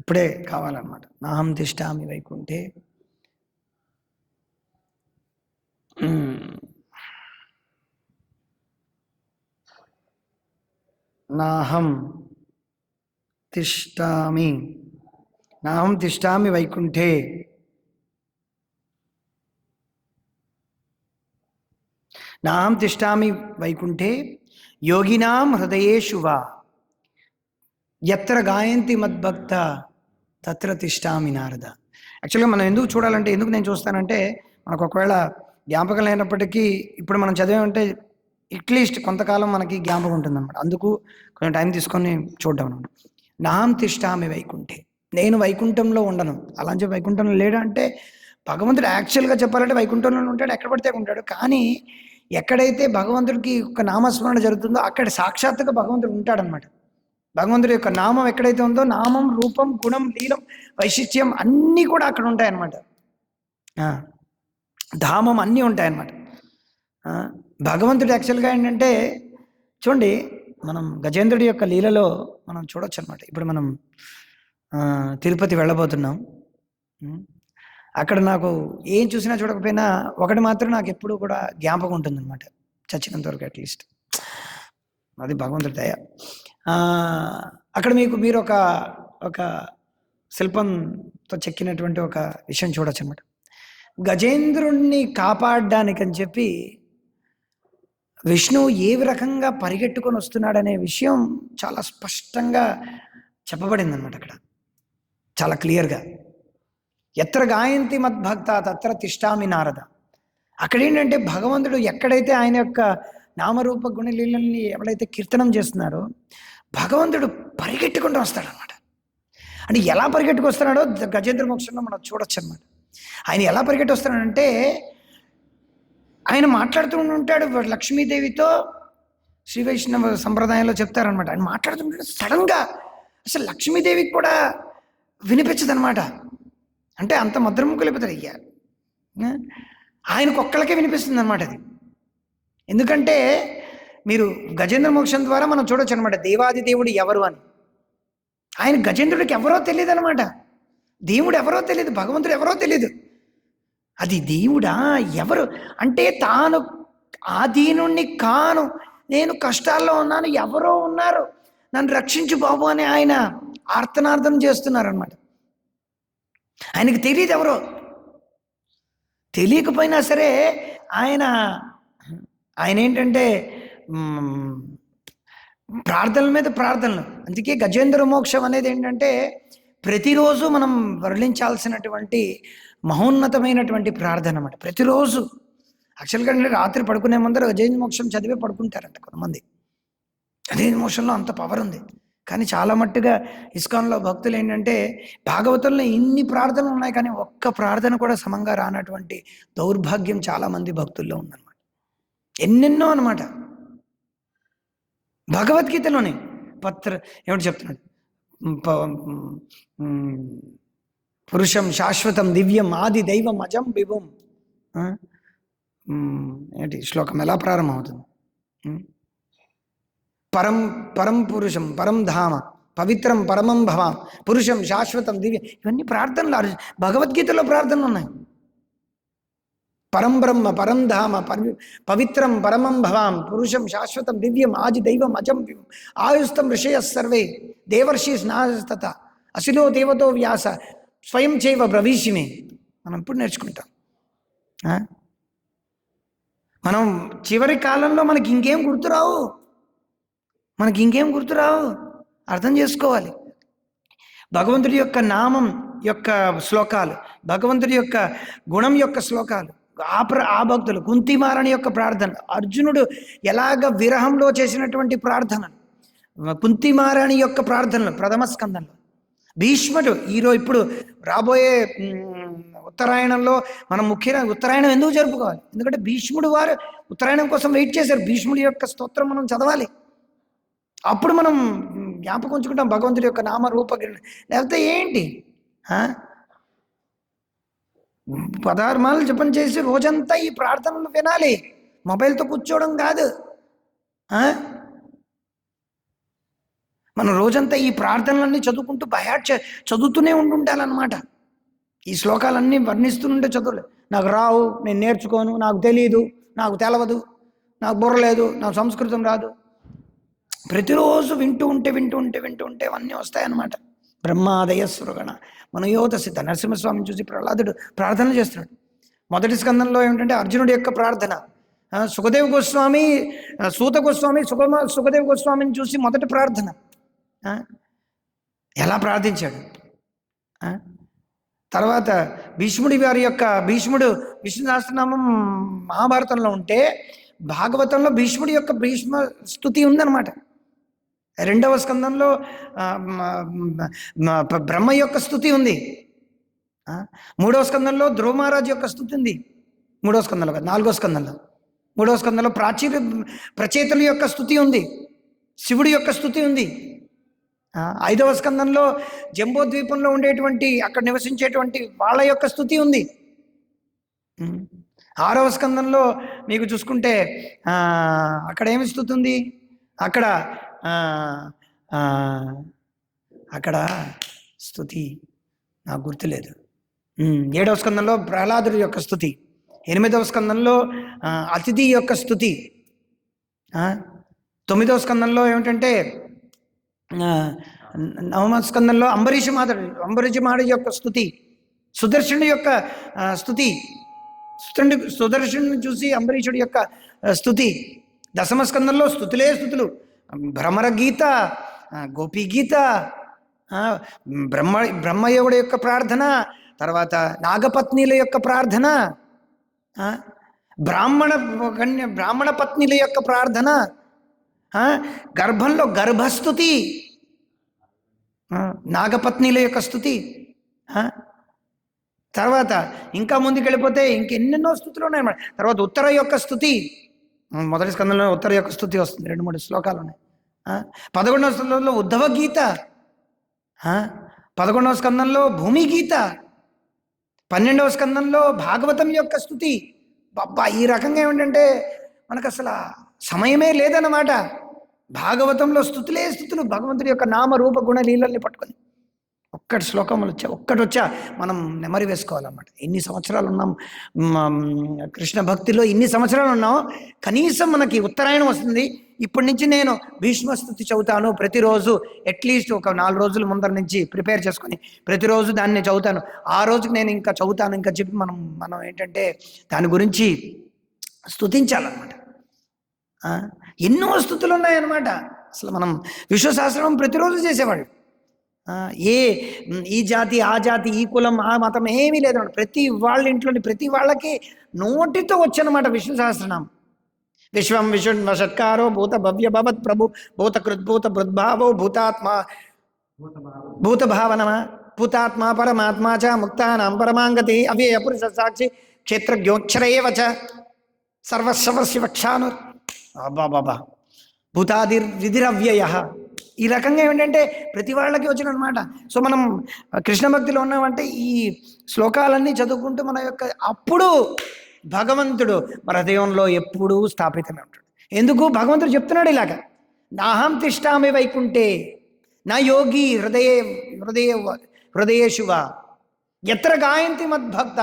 ఇప్పుడే కావాలన్నమాట. నాహం తిష్టామి వైకుంఠే. నాహం తిష్టామి, నాహం తిష్టామి వైకుంఠే. నాహం తిష్టామి వైకుంఠే యోగినాం హృదయేషు వా యత్ర గాయంతి మద్భక్త తత్ర తిష్టామి నారద. యాక్చువల్గా మనం ఎందుకు చూడాలంటే, ఎందుకు నేను చూస్తానంటే, మనకు ఒకవేళ జ్ఞాపకం లేనప్పటికీ ఇప్పుడు మనం చదివామంటే అట్లీస్ట్ కొంతకాలం మనకి జ్ఞాపకం ఉంటుందన్నమాట. అందుకు కొంచెం టైం తీసుకొని చూడడం అనమాట. నాహం తిష్టామి వైకుంఠే, నేను వైకుంఠంలో ఉండను. అలా అని చెప్పి వైకుంఠంలో లేడా అంటే, భగవంతుడు యాక్చువల్గా చెప్పాలంటే వైకుంఠంలో ఉంటాడు, ఎక్కడ పడితే ఉంటాడు. కానీ ఎక్కడైతే భగవంతుడికి ఒక నామస్మరణ జరుగుతుందో అక్కడ సాక్షాత్తుగా భగవంతుడు ఉంటాడనమాట. భగవంతుడి యొక్క నామం ఎక్కడైతే ఉందో, నామం, రూపం, గుణం, లీలం, వైశిష్ట్యం అన్నీ కూడా అక్కడ ఉంటాయన్నమాట. ధామం అన్నీ ఉంటాయన్నమాట. భగవంతుడు యాక్చువల్గా ఏంటంటే, చూడండి, మనం గజేంద్రుడి యొక్క లీలలో మనం చూడొచ్చు అనమాట. ఇప్పుడు మనం తిరుపతి వెళ్ళబోతున్నాం. అక్కడ నాకు ఏం చూసినా చూడకపోయినా ఒకటి మాత్రం నాకు ఎప్పుడు కూడా జ్ఞాపకం ఉంటుందన్నమాట, చచ్చినంత వరకు అట్లీస్ట్. అది భగవంతుడి దయ. అక్కడ మీరు ఒక శిల్పంతో చెక్కినటువంటి ఒక విషయం చూడొచ్చు అనమాట. గజేంద్రుణ్ణి కాపాడడానికని చెప్పి విష్ణువు ఏ రకంగా పరిగెట్టుకొని వస్తున్నాడనే విషయం చాలా స్పష్టంగా చెప్పబడింది అనమాట. అక్కడ చాలా క్లియర్గా ఎత్ర గాయంతి మద్భక్త తత్ర తిష్టామి నారద. అక్కడ ఏంటంటే భగవంతుడు ఎక్కడైతే ఆయన యొక్క నామరూప గుణలీలల్ని ఎవడైతే కీర్తనం చేస్తున్నారో భగవంతుడు పరిగెట్టుకుంటూ వస్తాడనమాట. అంటే ఎలా పరిగెట్టుకొస్తున్నాడో గజేంద్ర మోక్షంలో మనం చూడొచ్చు అనమాట. ఆయన ఎలా పరిగెట్టి వస్తున్నాడంటే, ఆయన మాట్లాడుతూ ఉంటాడు లక్ష్మీదేవితో. శ్రీ వైష్ణవ సంప్రదాయంలో చెప్తారనమాట. ఆయన మాట్లాడుతుంటే సడన్గా అసలు లక్ష్మీదేవికి కూడా వినిపించదు అనమాట. అంటే అంత మధురముఖులు అయిపోతారు. అయ్యా, ఆయనకు ఒక్కళ్ళకే వినిపిస్తుంది అనమాట అది. ఎందుకంటే మీరు గజేంద్ర మోక్షం ద్వారా మనం చూడొచ్చు అనమాట దేవాది దేవుడు ఎవరు అని. ఆయన గజేంద్రుడికి ఎవరో తెలియదు అనమాట. దేవుడు ఎవరో తెలియదు, భగవంతుడు ఎవరో తెలియదు. అది దేవుడా ఎవరు అంటే, తాను ఆధీనుణ్ణి కాను, నేను కష్టాల్లో ఉన్నాను, ఎవరో ఉన్నారు, నన్ను రక్షించు బాబు అని ఆయన ఆర్తనార్థం చేస్తున్నారనమాట. ఆయనకి తెలియదు ఎవరో. తెలియకపోయినా సరే ఆయన ఏంటంటే ప్రార్థనల మీద ప్రార్థనలు. అందుకే గజేంద్ర మోక్షం అనేది ఏంటంటే ప్రతిరోజు మనం వర్ణించాల్సినటువంటి మహోన్నతమైనటువంటి ప్రార్థన అన్నమాట. ప్రతిరోజు యాక్చువల్గా రాత్రి పడుకునే ముందర గజేంద్ర మోక్షం చదివే పడుకుంటారంట కొంతమంది. గజేంద్ర మోక్షంలో అంత పవర్ ఉంది. కానీ చాలా మట్టుగా ఇస్కాన్లో భక్తులు ఏంటంటే, భాగవతంలో ఇన్ని ప్రార్థనలు ఉన్నాయి కానీ ఒక్క ప్రార్థన కూడా సమంగా రానటువంటి దౌర్భాగ్యం చాలా మంది భక్తుల్లో ఉందన్నమాట. ఎన్నెన్నో అనమాట. భగవద్గీతలోనే ఏమిటి చెప్తున్నాడు, పురుషం శాశ్వతం దివ్యం ఆది దైవం అజం విభుం. ఏంటి శ్లోకం ఎలా ప్రారంభమవుతుంది? పరం పురుషం పరం ధామ పవిత్రం పరమం భవాం పురుషం శాశ్వతం దివ్యం. ఇవన్నీ ప్రార్థనలు, భగవద్గీతలో ప్రార్థనలు ఉన్నాయి. పరం బ్రహ్మ పరం ధామ పవిత్రం పరమం భవాం పురుషం శాశ్వతం దివ్యం ఆది దైవం అజం విభుం ఆయుస్తం ఋషయ సర్వే దేవర్షి స్నాస్తత అసిలో దేవతో వ్యాస స్వయం చైవ బ్రవీషిమే. మనం ఇప్పుడు నేర్చుకుంటాం. మనం చివరి కాలంలో మనకి ఇంకేం గుర్తురావు, అర్థం చేసుకోవాలి. భగవంతుడి యొక్క నామం యొక్క శ్లోకాలు, భగవంతుడి యొక్క గుణం యొక్క శ్లోకాలు, ఆ భక్తులు కుంతిమారని యొక్క ప్రార్థన, అర్జునుడు ఎలాగ విరహంలో చేసినటువంటి ప్రార్థన, కుంతిమారాణి యొక్క ప్రార్థనలు ప్రథమ స్కందంలో, భీష్ముడు ఇప్పుడు రాబోయే ఉత్తరాయణంలో మనం ముఖ్యంగా ఉత్తరాయణం ఎందుకు జరుపుకోవాలి? ఎందుకంటే భీష్ముడు వారు ఉత్తరాయణం కోసం వెయిట్ చేశారు. భీష్ముడి యొక్క స్తోత్రం మనం చదవాలి, అప్పుడు మనం జ్ఞాపకం ఉంచుకుంటాం భగవంతుడి యొక్క నామరూప. లేకపోతే ఏంటి 16 మాలలు జపం చేసి రోజంతా ఈ ప్రార్థనలు వినాలి, మొబైల్తో కూర్చోవడం కాదు. మనం రోజంతా ఈ ప్రార్థనలన్నీ చదువుకుంటూ చదువుతూనే ఉండాలన్నమాట. ఈ శ్లోకాలన్నీ వర్ణిస్తుంటే చదువులే, నాకు రావు, నేను నేర్చుకోను, నాకు తెలియదు, నాకు తెలవదు, నాకు బుర్ర లేదు, నాకు సంస్కృతం రాదు. ప్రతిరోజు వింటూ ఉంటే అవన్నీ వస్తాయన్నమాట. బ్రహ్మాదయ సృగణ మనయోత సిద్ధ. నరసింహస్వామిని చూసి ప్రహ్లాదుడు ప్రార్థన చేస్తున్నాడు. మొదటి స్కందంలో ఏమిటంటే అర్జునుడి యొక్క ప్రార్థన. సుఖదేవ్ గోస్వామి, సూత గోస్వామి సుఖదేవ్ గోస్వామిని చూసి మొదటి ప్రార్థన ఎలా ప్రార్థించాడు. తర్వాత భీష్ముడు విష్ణు సహస్రనామం మహాభారతంలో ఉంటే భాగవతంలో భీష్ముడి యొక్క భీష్మ స్తుతి ఉందన్నమాట. 2వ స్కందంలో బ్రహ్మ యొక్క స్తుతి ఉంది. 3వ స్కందంలో ధ్రువ మహారాజు యొక్క స్తుతి ఉంది. 3వ స్కందంలో కాదు, 4వ స్కందంలో. 3వ స్కందంలో ప్రచేతుల యొక్క స్తుతి ఉంది, శివుడి యొక్క స్తుతి ఉంది. 5వ స్కందంలో జంబోద్వీపంలో ఉండేటువంటి అక్కడ నివసించేటువంటి వాళ్ళ యొక్క స్తుతి ఉంది. 6వ స్కందంలో మీకు చూసుకుంటే అక్కడ ఏమి స్తుతి ఉంది? అక్కడ స్తుతి నాకు గుర్తులేదు. 7వ స్కందంలో ప్రహ్లాదుడి యొక్క స్తుతి. 8వ స్కందంలో అతిథి యొక్క స్తుతి. 9వ స్కందంలో ఏమిటంటే 9వ స్కందంలో అంబరీష మహారాజు యొక్క స్తుతి, సుదర్శనుడి యొక్క స్తుతి, సుదర్శనుని చూసి అంబరీషుడి యొక్క స్తుతి. 10వ స్కందంలో స్తుతులు, భ్రమర గీత, గోపీ గీత, బ్రహ్మయోగుడి యొక్క ప్రార్థన, తర్వాత నాగపత్నిల యొక్క ప్రార్థన, బ్రాహ్మణ పత్నిల యొక్క ప్రార్థన, గర్భంలో గర్భస్థుతి, నాగపత్నిల యొక్క స్థుతి. తర్వాత ఇంకా ముందుకు వెళ్ళిపోతే ఇంకెన్నెన్నో స్థుతులు ఉన్నాయన్నమాట. తర్వాత ఉత్తర యొక్క స్థుతి, మొదటి స్కందంలో ఉత్తర యొక్క స్థుతి వస్తుంది, 2-3 శ్లోకాలు ఉన్నాయి. 11వ స్కందంలో ఉద్ధవ గీత, 11వ స్కందంలో భూమి గీత, 12వ స్కందంలో భాగవతం యొక్క స్థుతి. బాబా ఈ రకంగా ఏమిటంటే మనకు అసలు సమయమే లేదన్నమాట. భాగవతంలో స్థుతులు, భగవంతుడి యొక్క నామ రూప గుణ లీలల్ని పట్టుకొని ఒక్కటి శ్లోకములు వచ్చా మనం నెమరి వేసుకోవాలన్నమాట. ఎన్ని సంవత్సరాలు ఉన్నాం కృష్ణ భక్తిలో, ఇన్ని సంవత్సరాలు ఉన్నాం, కనీసం మనకి ఉత్తరాయణం వస్తుంది. ఇప్పటి నుంచి నేను భీష్మస్తుతి చదువుతాను ప్రతిరోజు, అట్లీస్ట్ ఒక 4 రోజుల ముందర నుంచి ప్రిపేర్ చేసుకొని ప్రతిరోజు దాన్ని చదువుతాను. ఆ రోజుకి నేను ఇంకా చదువుతాను ఇంకా చెప్పి మనం ఏంటంటే దాని గురించి స్తుతించాలన్నమాట. ఎన్నో స్థుతులు ఉన్నాయన్నమాట. అసలు మనం విశ్వసహస్రనామం ప్రతిరోజు చేసేవాళ్ళు. ఈ జాతి ఆ జాతి ఈ కులం ఆ మతం ఏమీ లేదన్నమాట. ప్రతి వాళ్ళ ఇంట్లోని ప్రతి వాళ్ళకి నోటితో వచ్చనమాట విష్ణు సహస్రనామం. విశ్వం విష్ణు షట్కారో భూత భవ్య భవత్ ప్రభు భూత కృద్భూత బృద్భావో భూత భావనమా భూతాత్మ పరమాత్మా చ ముక్తానాం పరమాంగతి అవ్యయ పురుష సాక్షి క్షేత్రజ్ఞోక్షరేవచ సర్వశివక్షాను బాబా భూతాదిర్విధిరవ్యయ. ఈ రకంగా ఏమిటంటే ప్రతి వాళ్ళకి వచ్చినమాట. సో మనం కృష్ణ భక్తిలో ఉన్నామంటే ఈ శ్లోకాలన్నీ చదువుకుంటూ మన యొక్క అప్పుడు భగవంతుడు మన హృదయంలో ఎప్పుడూ స్థాపితమే ఉంటాడు. ఎందుకు? భగవంతుడు చెప్తున్నాడు ఇలాగ, నాహం తిష్టామి వైకుంఠే నా యోగి హృదయేషు వా ఎత్ర గాయంతి మద్భక్త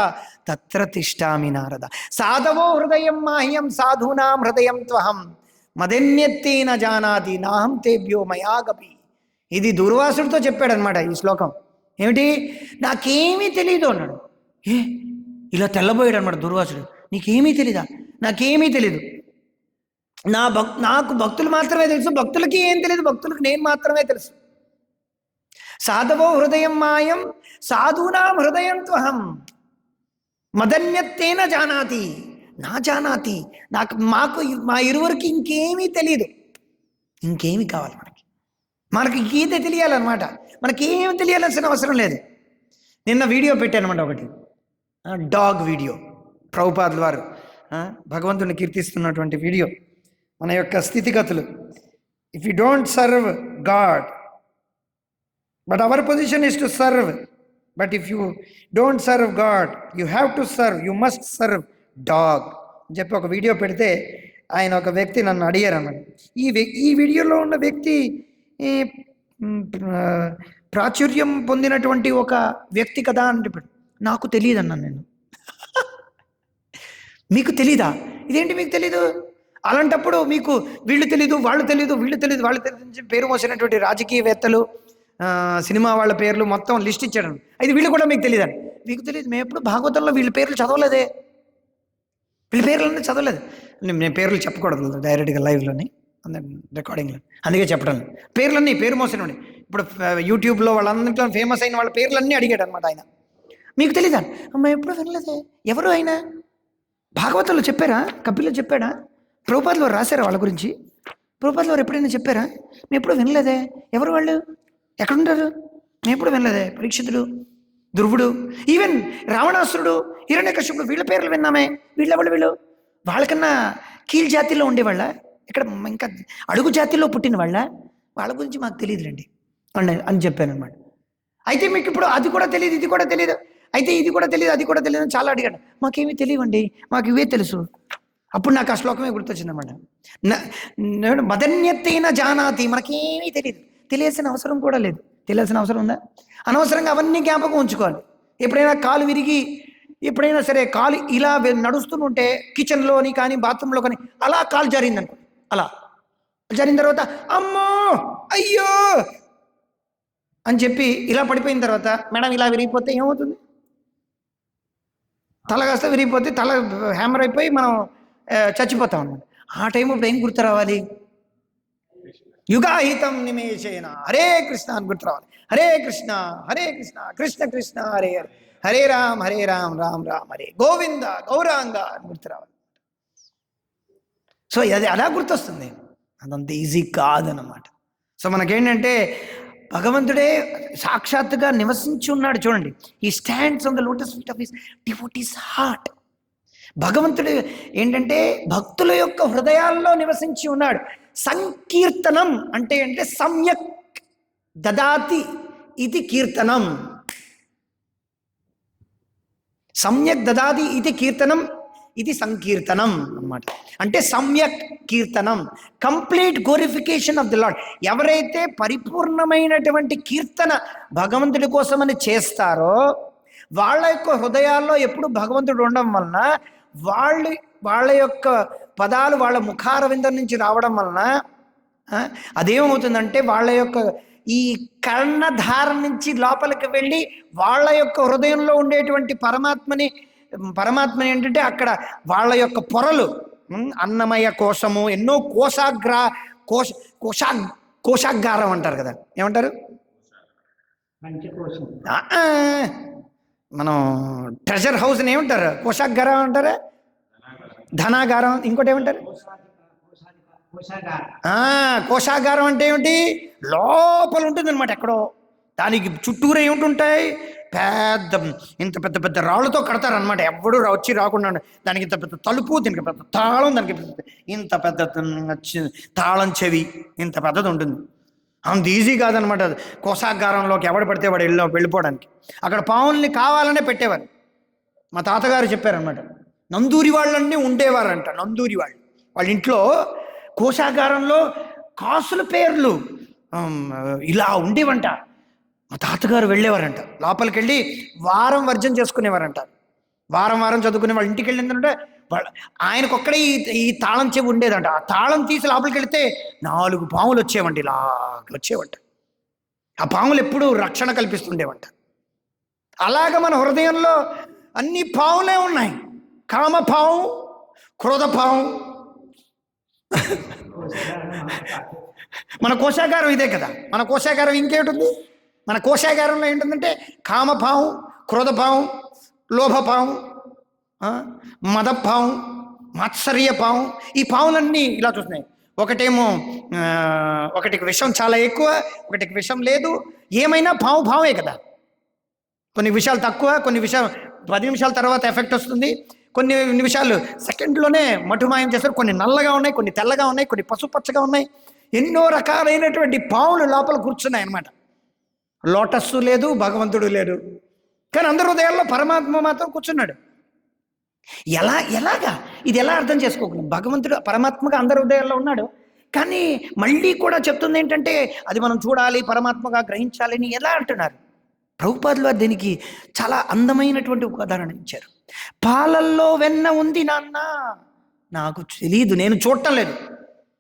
తత్ర తిష్టామి నారద సాధవో హృదయం మాహ్యం సాధూనాం హృదయం త్వహం మదన్యత్తేన జానాతి నాహం తేభ్యో మయాగపి. ఇది దూర్వాసుడితో చెప్పాడనమాట ఈ శ్లోకం. ఏమిటి? నాకేమీ తెలీదు అన్నాడు. ఇలా తెల్లబోయాడు అనమాట దూర్వాసుడు. నీకేమీ తెలీదా? నాకేమీ తెలీదు, నాకు భక్తులు మాత్రమే తెలుసు, భక్తులకి ఏం తెలియదు, భక్తులకు నేను మాత్రమే తెలుసు. సాధవో హృదయం మాయం సాధూనాం హృదయం త్వహం మదన్యత్తేన జానాతి నా జానాతి, మాకు మా ఇరువురికి ఇంకేమీ తెలియదు. ఇంకేమి కావాలి మనకి గీత తెలియాలన్నమాట. మనకేం తెలియాల్సిన అవసరం లేదు. నిన్న వీడియో పెట్టానమాట ఒకటి, డాగ్ వీడియో, ప్రభుపాదుల వారు భగవంతుని కీర్తిస్తున్నటువంటి వీడియో. మన యొక్క స్థితిగతులు, if you don't serve God but our position is to serve, but if you don't serve God you have to serve, you must serve dog అని చెప్పి ఒక వీడియో పెడితే ఆయన ఒక వ్యక్తి నన్ను అడిగారు అన్నమాట, ఈ వీడియోలో ఉన్న వ్యక్తి ప్రాచుర్యం పొందినటువంటి ఒక వ్యక్తి కదా అని చెప్పాడు. నాకు తెలియదు అన్నాను నేను. మీకు తెలీదా? ఇదేంటి మీకు తెలీదు? అలాంటప్పుడు మీకు వీళ్ళు తెలీదు వాళ్ళు తెలీదు వీళ్ళు తెలియదు వాళ్ళు తెలియదు అని చెప్పి పేరు మోసినటువంటి రాజకీయవేత్తలు, సినిమా వాళ్ళ పేర్లు మొత్తం లిస్ట్ ఇచ్చాడు. అయితే వీళ్ళు కూడా మీకు తెలియదు. మీకు తెలియదు, మేము ఎప్పుడు భాగవతంలో వీళ్ళ పేర్లు చదవలేదే, వీళ్ళ పేర్లన్నీ చదవలేదు. నేను పేర్లు చెప్పకూడదు డైరెక్ట్గా లైవ్లోని, రికార్డింగ్లో, అందుకే చెప్పడం. పేర్లన్నీ పేరు మోసినవి ఇప్పుడు యూట్యూబ్లో వాళ్ళందరిలో ఫేమస్ అయిన వాళ్ళ పేర్లన్నీ అడిగాడు అనమాట ఆయన. మీకు తెలీదా? అమ్మ ఎప్పుడు వినలేదే. ఎవరు అయినా భాగవతంలో చెప్పారా? కపిల్లో చెప్పాడా? ప్రభుపాదుల వారు రాశారా వాళ్ళ గురించి? ప్రభుపాదుల వారు ఎప్పుడైనా చెప్పారా? మేము ఎప్పుడు వినలేదే. ఎవరు వాళ్ళు? ఎక్కడుంటారు? మేము ఎప్పుడు వినలేదే. పరీక్షితుడు, ధ్రువుడు, ఈవెన్ రావణాసురుడు, హిరణ్యకశ్యపుడు, వీళ్ళ పేర్లు విన్నామే. వీళ్ళెవళ్ళు? వీళ్ళు వాళ్ళకన్నా కీల్ జాతిలో ఉండేవాళ్ళ, ఇక్కడ ఇంకా అడుగు జాతిలో పుట్టిన వాళ్ళ గురించి మాకు తెలియదులేండి అని చెప్పాను అనమాట. అయితే మీకు ఇప్పుడు అది కూడా తెలియదు ఇది కూడా తెలియదు, అయితే ఇది కూడా తెలియదు అది కూడా తెలియదు అని చాలా అడిగాడు. మాకేమీ తెలియవండి, మాకు ఇవే తెలుసు. అప్పుడు నాకు ఆ శ్లోకమే గుర్తొచ్చిందన్నమాట. మదన్యత్తైన జానాతి, మనకేమీ తెలియదు, తెలియాల్సిన అవసరం కూడా లేదు. తెలియాల్సిన అవసరం ఉందా? అనవసరంగా అవన్నీ జ్ఞాపకం ఉంచుకోవాలి. ఎప్పుడైనా కాలు విరిగి, ఎప్పుడైనా సరే కాలు ఇలా నడుస్తుంటే కిచెన్లోని కానీ బాత్రూంలో కానీ అలా కాలు జారిందనుకో, అలా జరిగిన తర్వాత అమ్మో అయ్యో అని చెప్పి ఇలా పడిపోయిన తర్వాత మేడం ఇలా విరిగిపోతే ఏమవుతుంది? తల కాస్త విరిగిపోతే తల హ్యామర్ అయిపోయి మనం చచ్చిపోతాం అన్నమాట. ఆ టైం ఇప్పుడు ఏం గుర్తు రావాలి? యుగాహితం నిమేషేన హరే కృష్ణ అని గుర్తు రావాలి. హరే కృష్ణ కృష్ణ కృష్ణ హరే హరే, హరే రామ్ రామ్ రామ్ హరే గోవింద గౌరాంగ అని గుర్తు రావాలి. సో అది అలా గుర్తొస్తుంది, అదంత ఈజీ కాదన్నమాట. సో మనకేంటంటే భగవంతుడే సాక్షాత్తుగా నివసించి ఉన్నాడు. చూడండి, ఈ stands on the lotus feet of his devotees heart. భగవంతుడు ఏంటంటే భక్తుల యొక్క హృదయాల్లో నివసించి ఉన్నాడు. సంకీర్తనం అంటే సమ్యక్ దదాతి ఇది కీర్తనం. సమ్యక్ దదాతి ఇది కీర్తనం, ఇది సంకీర్తనం అన్నమాట. అంటే సమ్యక్ కీర్తనం, complete glorification of the lord. ఎవరైతే పరిపూర్ణమైనటువంటి కీర్తన భగవంతుడి కోసమని చేస్తారో వాళ్ళ యొక్క హృదయాల్లో ఎప్పుడు భగవంతుడు ఉండడం వలన, వాళ్ళ యొక్క పదాలు వాళ్ళ ముఖారవిందం నుంచి రావడం వలన అదేమవుతుందంటే వాళ్ళ యొక్క ఈ కర్ణధార నుంచి లోపలికి వెళ్ళి వాళ్ళ యొక్క హృదయంలో ఉండేటువంటి పరమాత్మని ఏంటంటే అక్కడ వాళ్ళ యొక్క పొరలు, అన్నమయ కోశము, ఎన్నో కోశాగారం అంటారు కదా, ఏమంటారు? మనం ట్రెజర్ హౌస్ని ఏమంటారు? కోశాగారం అంటారా? ధనాగారం, ఇంకోటి ఏమంటారు? కోశాగారం అంటే ఏమిటి? లోపల ఉంటుంది అనమాట ఎక్కడో. దానికి చుట్టూరు ఏమిటి? ఇంత పెద్ద పెద్ద రాళ్ళతో కడతారనమాట, ఎవడు వచ్చి రాకుండా. దానికి ఇంత పెద్ద తలుపు, దీనికి పెద్ద తాళం, దానికి ఇంత పెద్ద తాళం చెవి, ఇంత పెద్దది ఉంటుంది. అంత ఈజీ కాదనమాట కోశాగారంలోకి ఎవడు పడితే వాడు వెళ్ళిపోవడానికి. అక్కడ పావుల్ని కావాలనే పెట్టేవారు. మా తాతగారు చెప్పారనమాట, నందూరి వాళ్ళన్నీ ఉండేవారంట. నందూరి వాళ్ళ ఇంట్లో కోశాగారంలో కాసుల పేర్లు ఇలా ఉండేవంట. మా తాతగారు వెళ్ళేవారంట, లోపలికి వెళ్ళి వారం వర్జం చేసుకునేవారంట. వారం చదువుకునే వాళ్ళ ఇంటికి వెళ్ళిందంటే ఆయనకొక్కడే ఈ తాళం చెవి ఉండేదంట. ఆ తాళం తీసి లోపలికి వెళితే 4 పాములు వచ్చేవంట, ఇలా వచ్చేవంట. ఆ పాములు ఎప్పుడూ రక్షణ కల్పిస్తుండేవంట. అలాగ మన హృదయంలో అన్ని పావులే ఉన్నాయి. కామపాము, క్రోధపాము. మన కోశాగారం ఇదే కదా. మన కోశాగారం ఇంకేమిటి? మన కోశాగారంలో ఏంటంటే కామపాము, క్రోధపాము, లోభపాము, మదపావం, మాత్సర్య పావం, ఈ పావులన్నీ ఇలా చూస్తున్నాయి. ఒకటేమో ఒకటికి విషం చాలా ఎక్కువ, ఒకటికి విషం లేదు. ఏమైనా పావు పావే కదా. కొన్ని విషయాలు తక్కువ, కొన్ని విషయాలు 10 నిమిషాల తర్వాత ఎఫెక్ట్ వస్తుంది, కొన్ని నిమిషాలు సెకండ్లోనే మటుమాయం చేస్తారు. కొన్ని నల్లగా ఉన్నాయి, కొన్ని తెల్లగా ఉన్నాయి, కొన్ని పసుపచ్చగా ఉన్నాయి. ఎన్నో రకాలైనటువంటి పావులు లోపల కూర్చున్నాయి అన్నమాట. లోటస్సు లేదు, భగవంతుడు లేడు, కానీ అందరి హృదయాల్లో పరమాత్మ మాత్రం కూర్చున్నాడు. ఎలాగా ఇది ఎలా అర్థం చేసుకోకుండా? భగవంతుడు పరమాత్మగా అందరి హృదయాల్లో ఉన్నాడు, కానీ మళ్ళీ కూడా చెప్తుంది ఏంటంటే అది మనం చూడాలి, పరమాత్మగా గ్రహించాలని ఎలా అంటున్నారు? ప్రభుపాదులు వారు దీనికి చాలా అందమైనటువంటి ఉదాహరణ ఇచ్చారు. పాలల్లో వెన్న ఉంది నాన్న, నాకు తెలియదు, నేను చూడటం లేదు.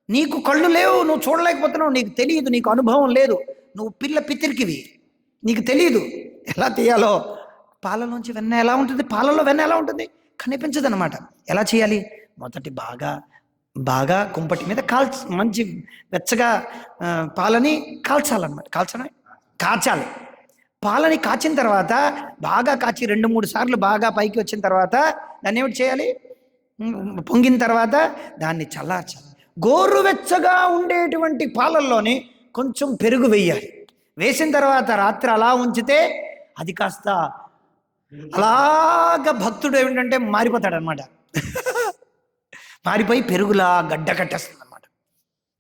నీకు కళ్ళు లేవు, నువ్వు చూడలేకపోతున్నావు, నీకు తెలియదు, నీకు అనుభవం లేదు, నువ్వు పితిరికివి, నీకు తెలియదు ఎలా తీయాలో. పాలలోంచి వెన్న ఎలా ఉంటుంది? పాలలో వెన్న ఎలా ఉంటుంది? కనిపించదు అనమాట. ఎలా చేయాలి? మొదటి బాగా కుంపటి మీద మంచి వెచ్చగా పాలని కాల్చాలన్నమాట. కాచాలి. పాలని కాచిన తర్వాత బాగా కాచి 2-3 సార్లు బాగా పైకి వచ్చిన తర్వాత దాన్ని ఏమిటి చేయాలి? పొంగిన తర్వాత దాన్ని చల్లార్చాలి. గోరువెచ్చగా ఉండేటువంటి పాలల్లోని కొంచెం పెరుగు వేయాలి. వేసిన తర్వాత రాత్రి అలా ఉంచితే అది కాస్త అలాగ భక్తుడు ఏమిటంటే మారిపోతాడనమాట. మారిపోయి పెరుగులా గడ్డ కట్టేస్తుంది అనమాట.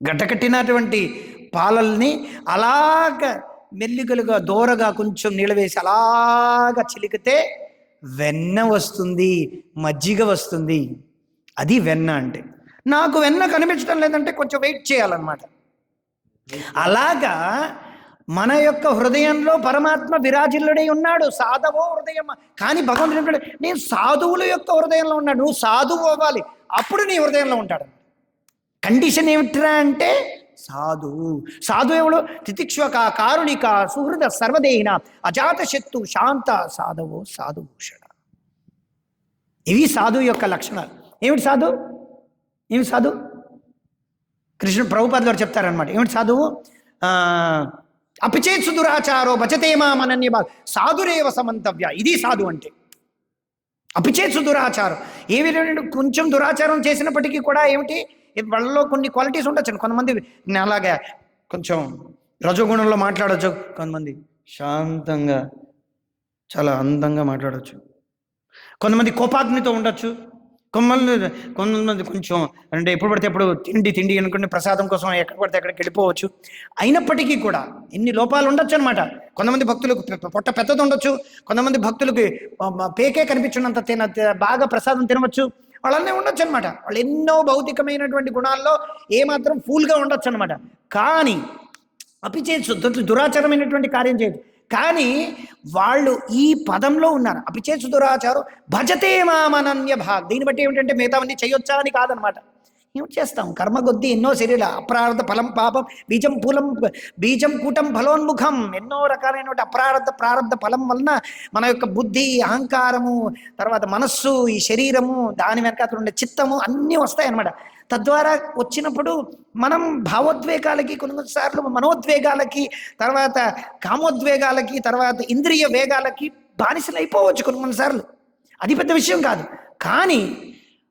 గడ్డ కట్టినటువంటి పాలల్ని అలాగ మెల్లిగలుగా దూరగా కొంచెం నీళ్ళు వేసి అలాగా చిలికితే వెన్న వస్తుంది, మజ్జిగ వస్తుంది. అది వెన్న అంటే. నాకు వెన్న కనిపించడం లేదంటే కొంచెం వెయిట్ చేయాలన్నమాట. అలాగా మన యొక్క హృదయంలో పరమాత్మ విరాజిల్లుడై ఉన్నాడు. సాధవో హృదయం, కానీ భగవంతుడు అంటాడు నేను సాధువుల యొక్క హృదయంలో ఉన్నాడు, నువ్వు సాధువు అవ్వాలి, అప్పుడు నీ హృదయంలో ఉంటాడు. కండిషన్ ఏమిట్రా అంటే సాధు ఎవడు? తితిక్ష్వక, కారుణిక, సుహృద, సర్వదేహిన, అజాతశత్రు, శాంత, సాధుభూషణ. ఇవి సాధువు యొక్క లక్షణాలు. ఏమిటి సాధు? కృష్ణుడు ప్రభుపాదులు గారు చెప్తారనమాట. ఏమిటి సాధువు? అపిచేత్సు దురాచారో భజతే మామనన్య భాగ సాధురేవ సమంతవ్య. ఇది సాధు అంటే. అపిచేత్సు దురాచారం, ఏవి కొంచెం దురాచారం చేసినప్పటికీ కూడా ఏమిటి వాళ్ళలో కొన్ని క్వాలిటీస్ ఉండొచ్చు. కొంతమంది అలాగే కొంచెం రజోగుణంలో మాట్లాడచ్చు, కొంతమంది శాంతంగా చాలా అందంగా మాట్లాడచ్చు, కొంతమంది కోపాగ్నితో ఉండొచ్చు, కొంతమంది కొంచెం అంటే ఎప్పుడు పడితే ఎప్పుడు తిండి అనుకునే ప్రసాదం కోసం ఎక్కడ పడితే ఎక్కడికి వెళ్ళిపోవచ్చు. అయినప్పటికీ కూడా ఎన్ని లోపాలు ఉండొచ్చు అనమాట. కొంతమంది భక్తులకు పొట్ట పెద్దది ఉండొచ్చు, కొంతమంది భక్తులకి పేకే కనిపించినంత బాగా ప్రసాదం తినవచ్చు, వాళ్ళనే ఉండొచ్చు అనమాట. వాళ్ళు ఎన్నో భౌతికమైనటువంటి గుణాల్లో ఏమాత్రం ఫూల్గా ఉండొచ్చు అనమాట. కానీ అపిచేత్సు దురాచారమైనటువంటి కార్యం చేయదు, కానీ వాళ్ళు ఈ పదంలో ఉన్నారు. అపిచేత్సు దురాచారం భజతే మామనన్య భాగ్. దీన్ని బట్టి ఏమిటంటే మిగతావన్నీ చేయొచ్చా అని కాదనమాట. ఏం చేస్తాం? కర్మ కొద్దీ ఎన్నో శరీర అప్రారబ్ధ ఫలం పాపం బీజం కూటం ఫలోన్ముఖం. ఎన్నో రకాలైనటువంటి ప్రారబ్ధ ఫలం వలన మన యొక్క బుద్ధి, అహంకారము, తర్వాత మనస్సు, ఈ శరీరము, దాని వెనకాల ఉండే చిత్తము అన్నీ వస్తాయి అన్నమాట. తద్వారా వచ్చినప్పుడు మనం భావోద్వేగాలకి, కొన్నిసార్లు మనోద్వేగాలకి, తర్వాత కామోద్వేగాలకి, తర్వాత ఇంద్రియ వేగాలకి బానిసలు అయిపోవచ్చు కొన్నిసార్లు. అది పెద్ద విషయం కాదు. కానీ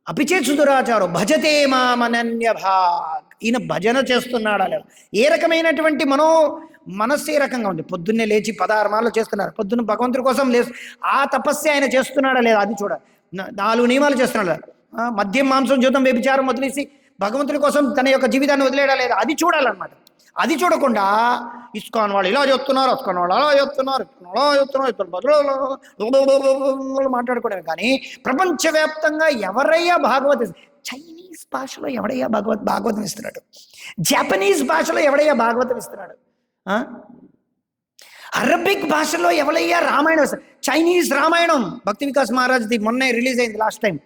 అపిచేత్సు దురాచారం భజతే మామనన్య భాగ్. ఈయన భజన చేస్తున్నాడా లేదా? ఏ రకమైనటువంటి మనస్సు ఏ రకంగా ఉంది? పొద్దున్నే లేచి 16 మార్లు చేస్తున్నారు, పొద్దున్న భగవంతుడి కోసం లేచి ఆ తపస్సు ఆయన చేస్తున్నాడా లేదా అది చూడాలి. 4 నియమాలు చేస్తున్నాడా? మద్యం, మాంసం, జీవితం, వ్యభిచారం వదిలేసి భగవంతుడి కోసం తన యొక్క జీవితాన్ని వదిలేయడా లేదా అది చూడాలన్నమాట. అది చూడకుండా ఇస్కాన్ వాళ్ళు ఇలా చెప్తున్నారు, ఇస్కాన్ వాళ్ళు అలా చెప్తున్నారు, మాట్లాడుకోవడమే. కానీ ప్రపంచవ్యాప్తంగా ఎవరయ్యా చైనీస్ భాషలో ఎవడయ్యా భాగవతం ఇస్తున్నాడు? జపనీస్ భాషలో ఎవడయ్యా భాగవతం ఇస్తున్నాడు? అరబిక్ భాషలో ఎవడయ్యా రామాయణం? చైనీస్ రామాయణం భక్తి వికాస్ మహారాజ్ది మొన్నే రిలీజ్ అయింది లాస్ట్ టైం.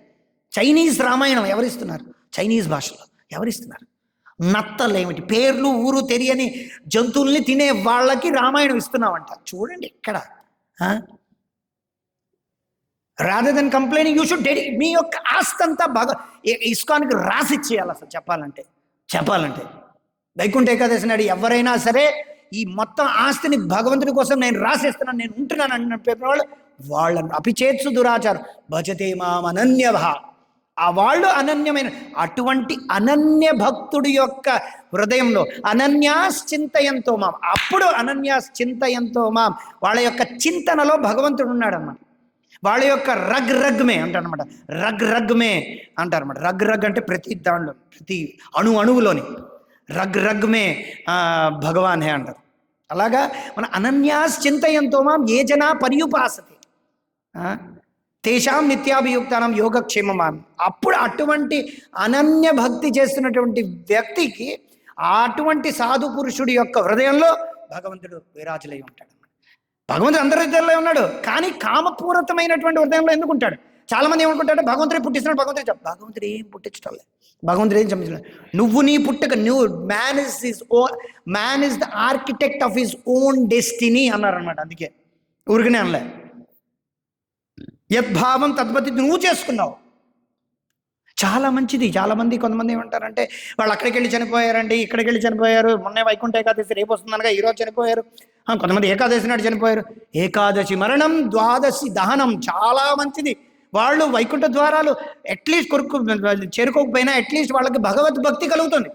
చైనీస్ రామాయణం ఎవరిస్తున్నారు? చైనీస్ భాషలో ఎవరిస్తున్నారు? నత్తలేమిటి, పేర్లు ఊరు తెలియని జంతువుల్ని తినే వాళ్ళకి రామాయణం ఇస్తున్నామంట. చూడండి ఇక్కడ. Rather than complaining you should మీ యొక్క ఆస్తి అంతా ఇస్కాన్కి రాసిచ్చేయాలి. అసలు చెప్పాలంటే వైకుంఠ ఏకాదశి నాడు ఎవరైనా సరే ఈ మొత్తం ఆస్తిని భగవంతుడి కోసం నేను రాసేస్తున్నాను, నేను ఉంటున్నాను అన్న వాళ్ళు వాళ్ళను అపిచేత్సు దురాచారం భజతే మాం అనన్యభ, ఆ వాళ్ళు అనన్యమైన అటువంటి అనన్య భక్తుడి యొక్క హృదయంలో అనన్యాశ్చింతయంతో మాం, అప్పుడు అనన్యాశ్చింతయంతో మాం వాళ్ళ యొక్క చింతనలో భగవంతుడు ఉన్నాడన్నమాట. వాళ్ళ యొక్క రగ్ రగ్మే అంటారనమాట, రగ్ రగ్మే అంటారన్నమాట. రగ్ రగ్ అంటే ప్రతి దాంట్లో ప్రతి అణువులోని రగ్ రగ్మే భగవాన్ హే అంటారు. అలాగా మన అనన్యాశ్చింతయంతో మాం ఏ జనా పర్యుపాసతే తేషాం నిత్యాభియుక్తానం యోగక్షేమమాన్. అప్పుడు అటువంటి అనన్య భక్తి చేస్తున్నటువంటి వ్యక్తికి అటువంటి సాధు పురుషుడి యొక్క హృదయంలో భగవంతుడు విరాజులై ఉంటాడు. భగవంతుడు అందరి హృదయంలో ఉన్నాడు, కానీ కామపూరితమైనటువంటి హృదయంలో ఎందుకు ఉంటాడు? చాలా మంది ఏమనుకుంటాడు, భగవంతుడే పుట్టిస్తున్నాడు, భగవంతుడు ఏం పుట్టించడం లేదు, భగవంతుడు ఏం చంపించలేదు. నువ్వు నీ పుట్టక నువ్వు man is the architect of his own destiny అన్నారనమాట. అందుకే ఊరికనే అనలే, యద్భావం తద్వతి నువ్వు చేసుకున్నావు. చాలా మంచిది. చాలామంది కొంతమంది ఏమంటారంటే వాళ్ళు అక్కడికి వెళ్ళి చనిపోయారండి, ఇక్కడికి వెళ్ళి చనిపోయారు, మొన్నే వైకుంఠ ఏకాదశి రేపు వస్తుందనగా ఈరోజు చనిపోయారు, కొంతమంది ఏకాదశి నాడు చనిపోయారు. ఏకాదశి మరణం, ద్వాదశి దహనం, చాలా మంచిది. వాళ్ళు వైకుంఠ ద్వారాలు అట్లీస్ట్ చేరుకోకపోయినా అట్లీస్ట్ వాళ్ళకి భగవద్భక్తి కలుగుతుంది.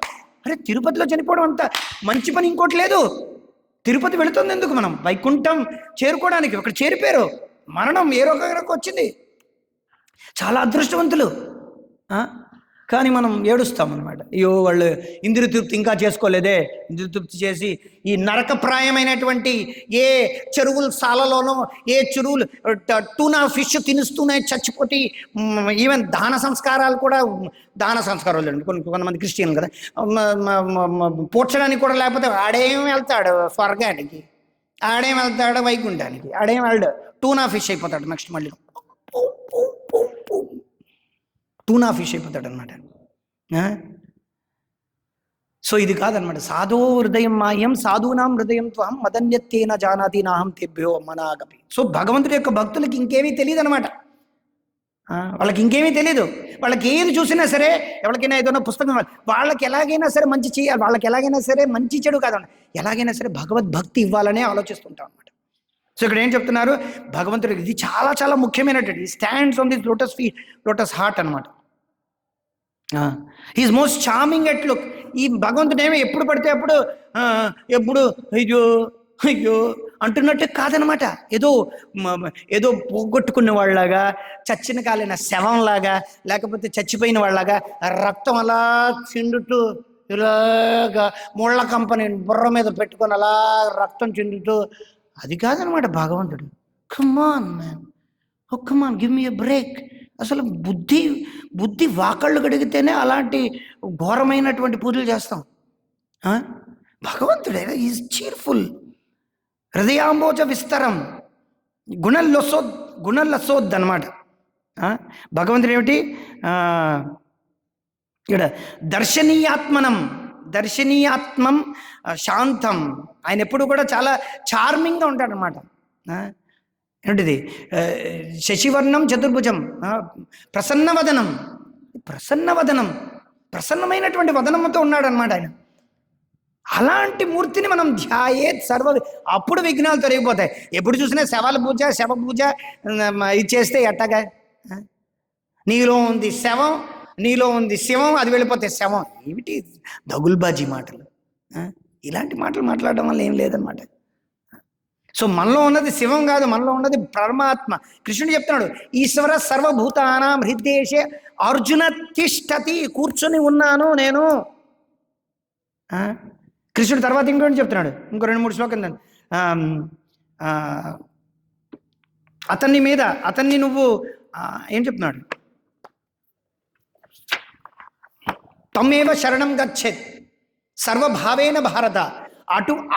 అరే తిరుపతిలో చనిపోవడం అంత మంచి పని ఇంకోటి లేదు. తిరుపతి వెళుతుంది ఎందుకు? మనం వైకుంఠం చేరుకోవడానికి. అక్కడ చేరిపోయారు, మరణం ఏ రోగం వచ్చింది. చాలా అదృష్టవంతులు. కానీ మనం ఏడుస్తాం అనమాట, అయ్యో వాళ్ళు ఇంద్రియ తృప్తి ఇంకా చేసుకోలేదే. ఇంద్రియ తృప్తి చేసి ఈ నరకప్రాయమైనటువంటి ఏ చెరువుల సాలలోనో ఏ చెరువులు టూనా ఫిష్ తినిస్తూనే చచ్చిపోతే, ఈవెన్ దాన సంస్కారాలు కూడా, దాన సంస్కారాలు అండి కొంతమంది క్రిస్టియన్ కదా, పోడ్చడానికి కూడా లేకపోతే ఆడేం వెళ్తాడు స్వర్గానికి, ఆడేం వెళ్తాడు వైకుంఠానికి, ఆడేం వెళ్ళడు, టూనా ఫిష్ అయిపోతాడు నెక్స్ట్ మళ్ళీ టూనా ఫిష్ అయిపోతాడు అనమాట. సో ఇది కాదనమాట. సాధో హృదయం మాయం సాధూనాం హృదయం త్వం మదన్యత్తేన జానాతి నాహం తెభ్యో మనాగపి. సో భగవంతుడి యొక్క భక్తులకి ఇంకేమీ తెలియదు అనమాట. వాళ్ళకి ఇంకేమీ తెలియదు. వాళ్ళకి ఏది చూసినా సరే, ఎవరికైనా ఏదైనా పుస్తకం వాళ్ళకి ఎలాగైనా సరే మంచి చేయాలి, వాళ్ళకి ఎలాగైనా సరే మంచి చెడు కాదండి, ఎలాగైనా సరే భగవద్భక్తి ఇవ్వాలనే ఆలోచిస్తుంటాం అనమాట. సో ఇక్కడ ఏం చెప్తున్నారు, భగవంతుడు ఇది చాలా చాలా ముఖ్యమైనటువంటి stands on this lotus heart అనమాట. Is most charming at look. ఈ భగవంతుడు ఏమో ఎప్పుడు పడితే అప్పుడు ఎప్పుడు అయ్యో అయ్యో అంటున్నట్టు కాదనమాట. ఏదో పోగొట్టుకున్న వాళ్ళలాగా, చచ్చిన కాలిన శవంలాగా, లేకపోతే చచ్చిపోయిన వాళ్ళలాగా రక్తం అలా చిండుతూ ఇలాగా ముళ్ళ కంపెనీ బుర్ర మీద పెట్టుకొని అలా రక్తం చిండుతూ, అది కాదనమాట భగవంతుడు. Come on man, oh come on, give me a break. అసలు బుద్ధి వాకళ్ళు గడిగితేనే అలాంటి ఘోరమైనటువంటి పూజలు చేస్తాం. భగవంతుడే ఈజ్ చీర్ఫుల్, హృదయాంబోజ విస్తరం, గుణల్లసోద్ అనమాట. భగవంతుడు ఏమిటి ఇక్కడ దర్శనీయాత్మం శాంతం. ఆయన ఎప్పుడు కూడా చాలా చార్మింగ్గా ఉంటాడనమాట. ఏంటిది శశివర్ణం చతుర్భుజం ప్రసన్నమైనటువంటి వదనంతో ఉన్నాడనమాట ఆయన. అలాంటి మూర్తిని మనం ధ్యాయేత్ అప్పుడు విఘ్నాలు తొలగిపోతాయి. ఎప్పుడు చూసినా శవ పూజ ఇది చేస్తే ఎట్టగా, నీలో ఉంది శవం, నీలో ఉంది శివం, అది వెళ్ళిపోతే శవం. ఏమిటి దగుల్బాజీ మాటలు, ఇలాంటి మాటలు మాట్లాడడం వల్ల ఏం లేదనమాట. సో మనలో ఉన్నది శివం కాదు, మనలో ఉన్నది పరమాత్మ. కృష్ణుడు చెప్తున్నాడు, ఈశ్వర సర్వభూతానాం హృద్దేశే అర్జున తిష్టతి, కూర్చొని ఉన్నాను నేను. కృష్ణుడు తర్వాత ఇంకోటి చెప్తున్నాడు, ఇంకో 2-3 శ్లోకం. అతన్ని నువ్వు ఏం చెప్తున్నాడు, తమ్మేవ శరణం గచ్చేత్ సర్వభావేన భారత.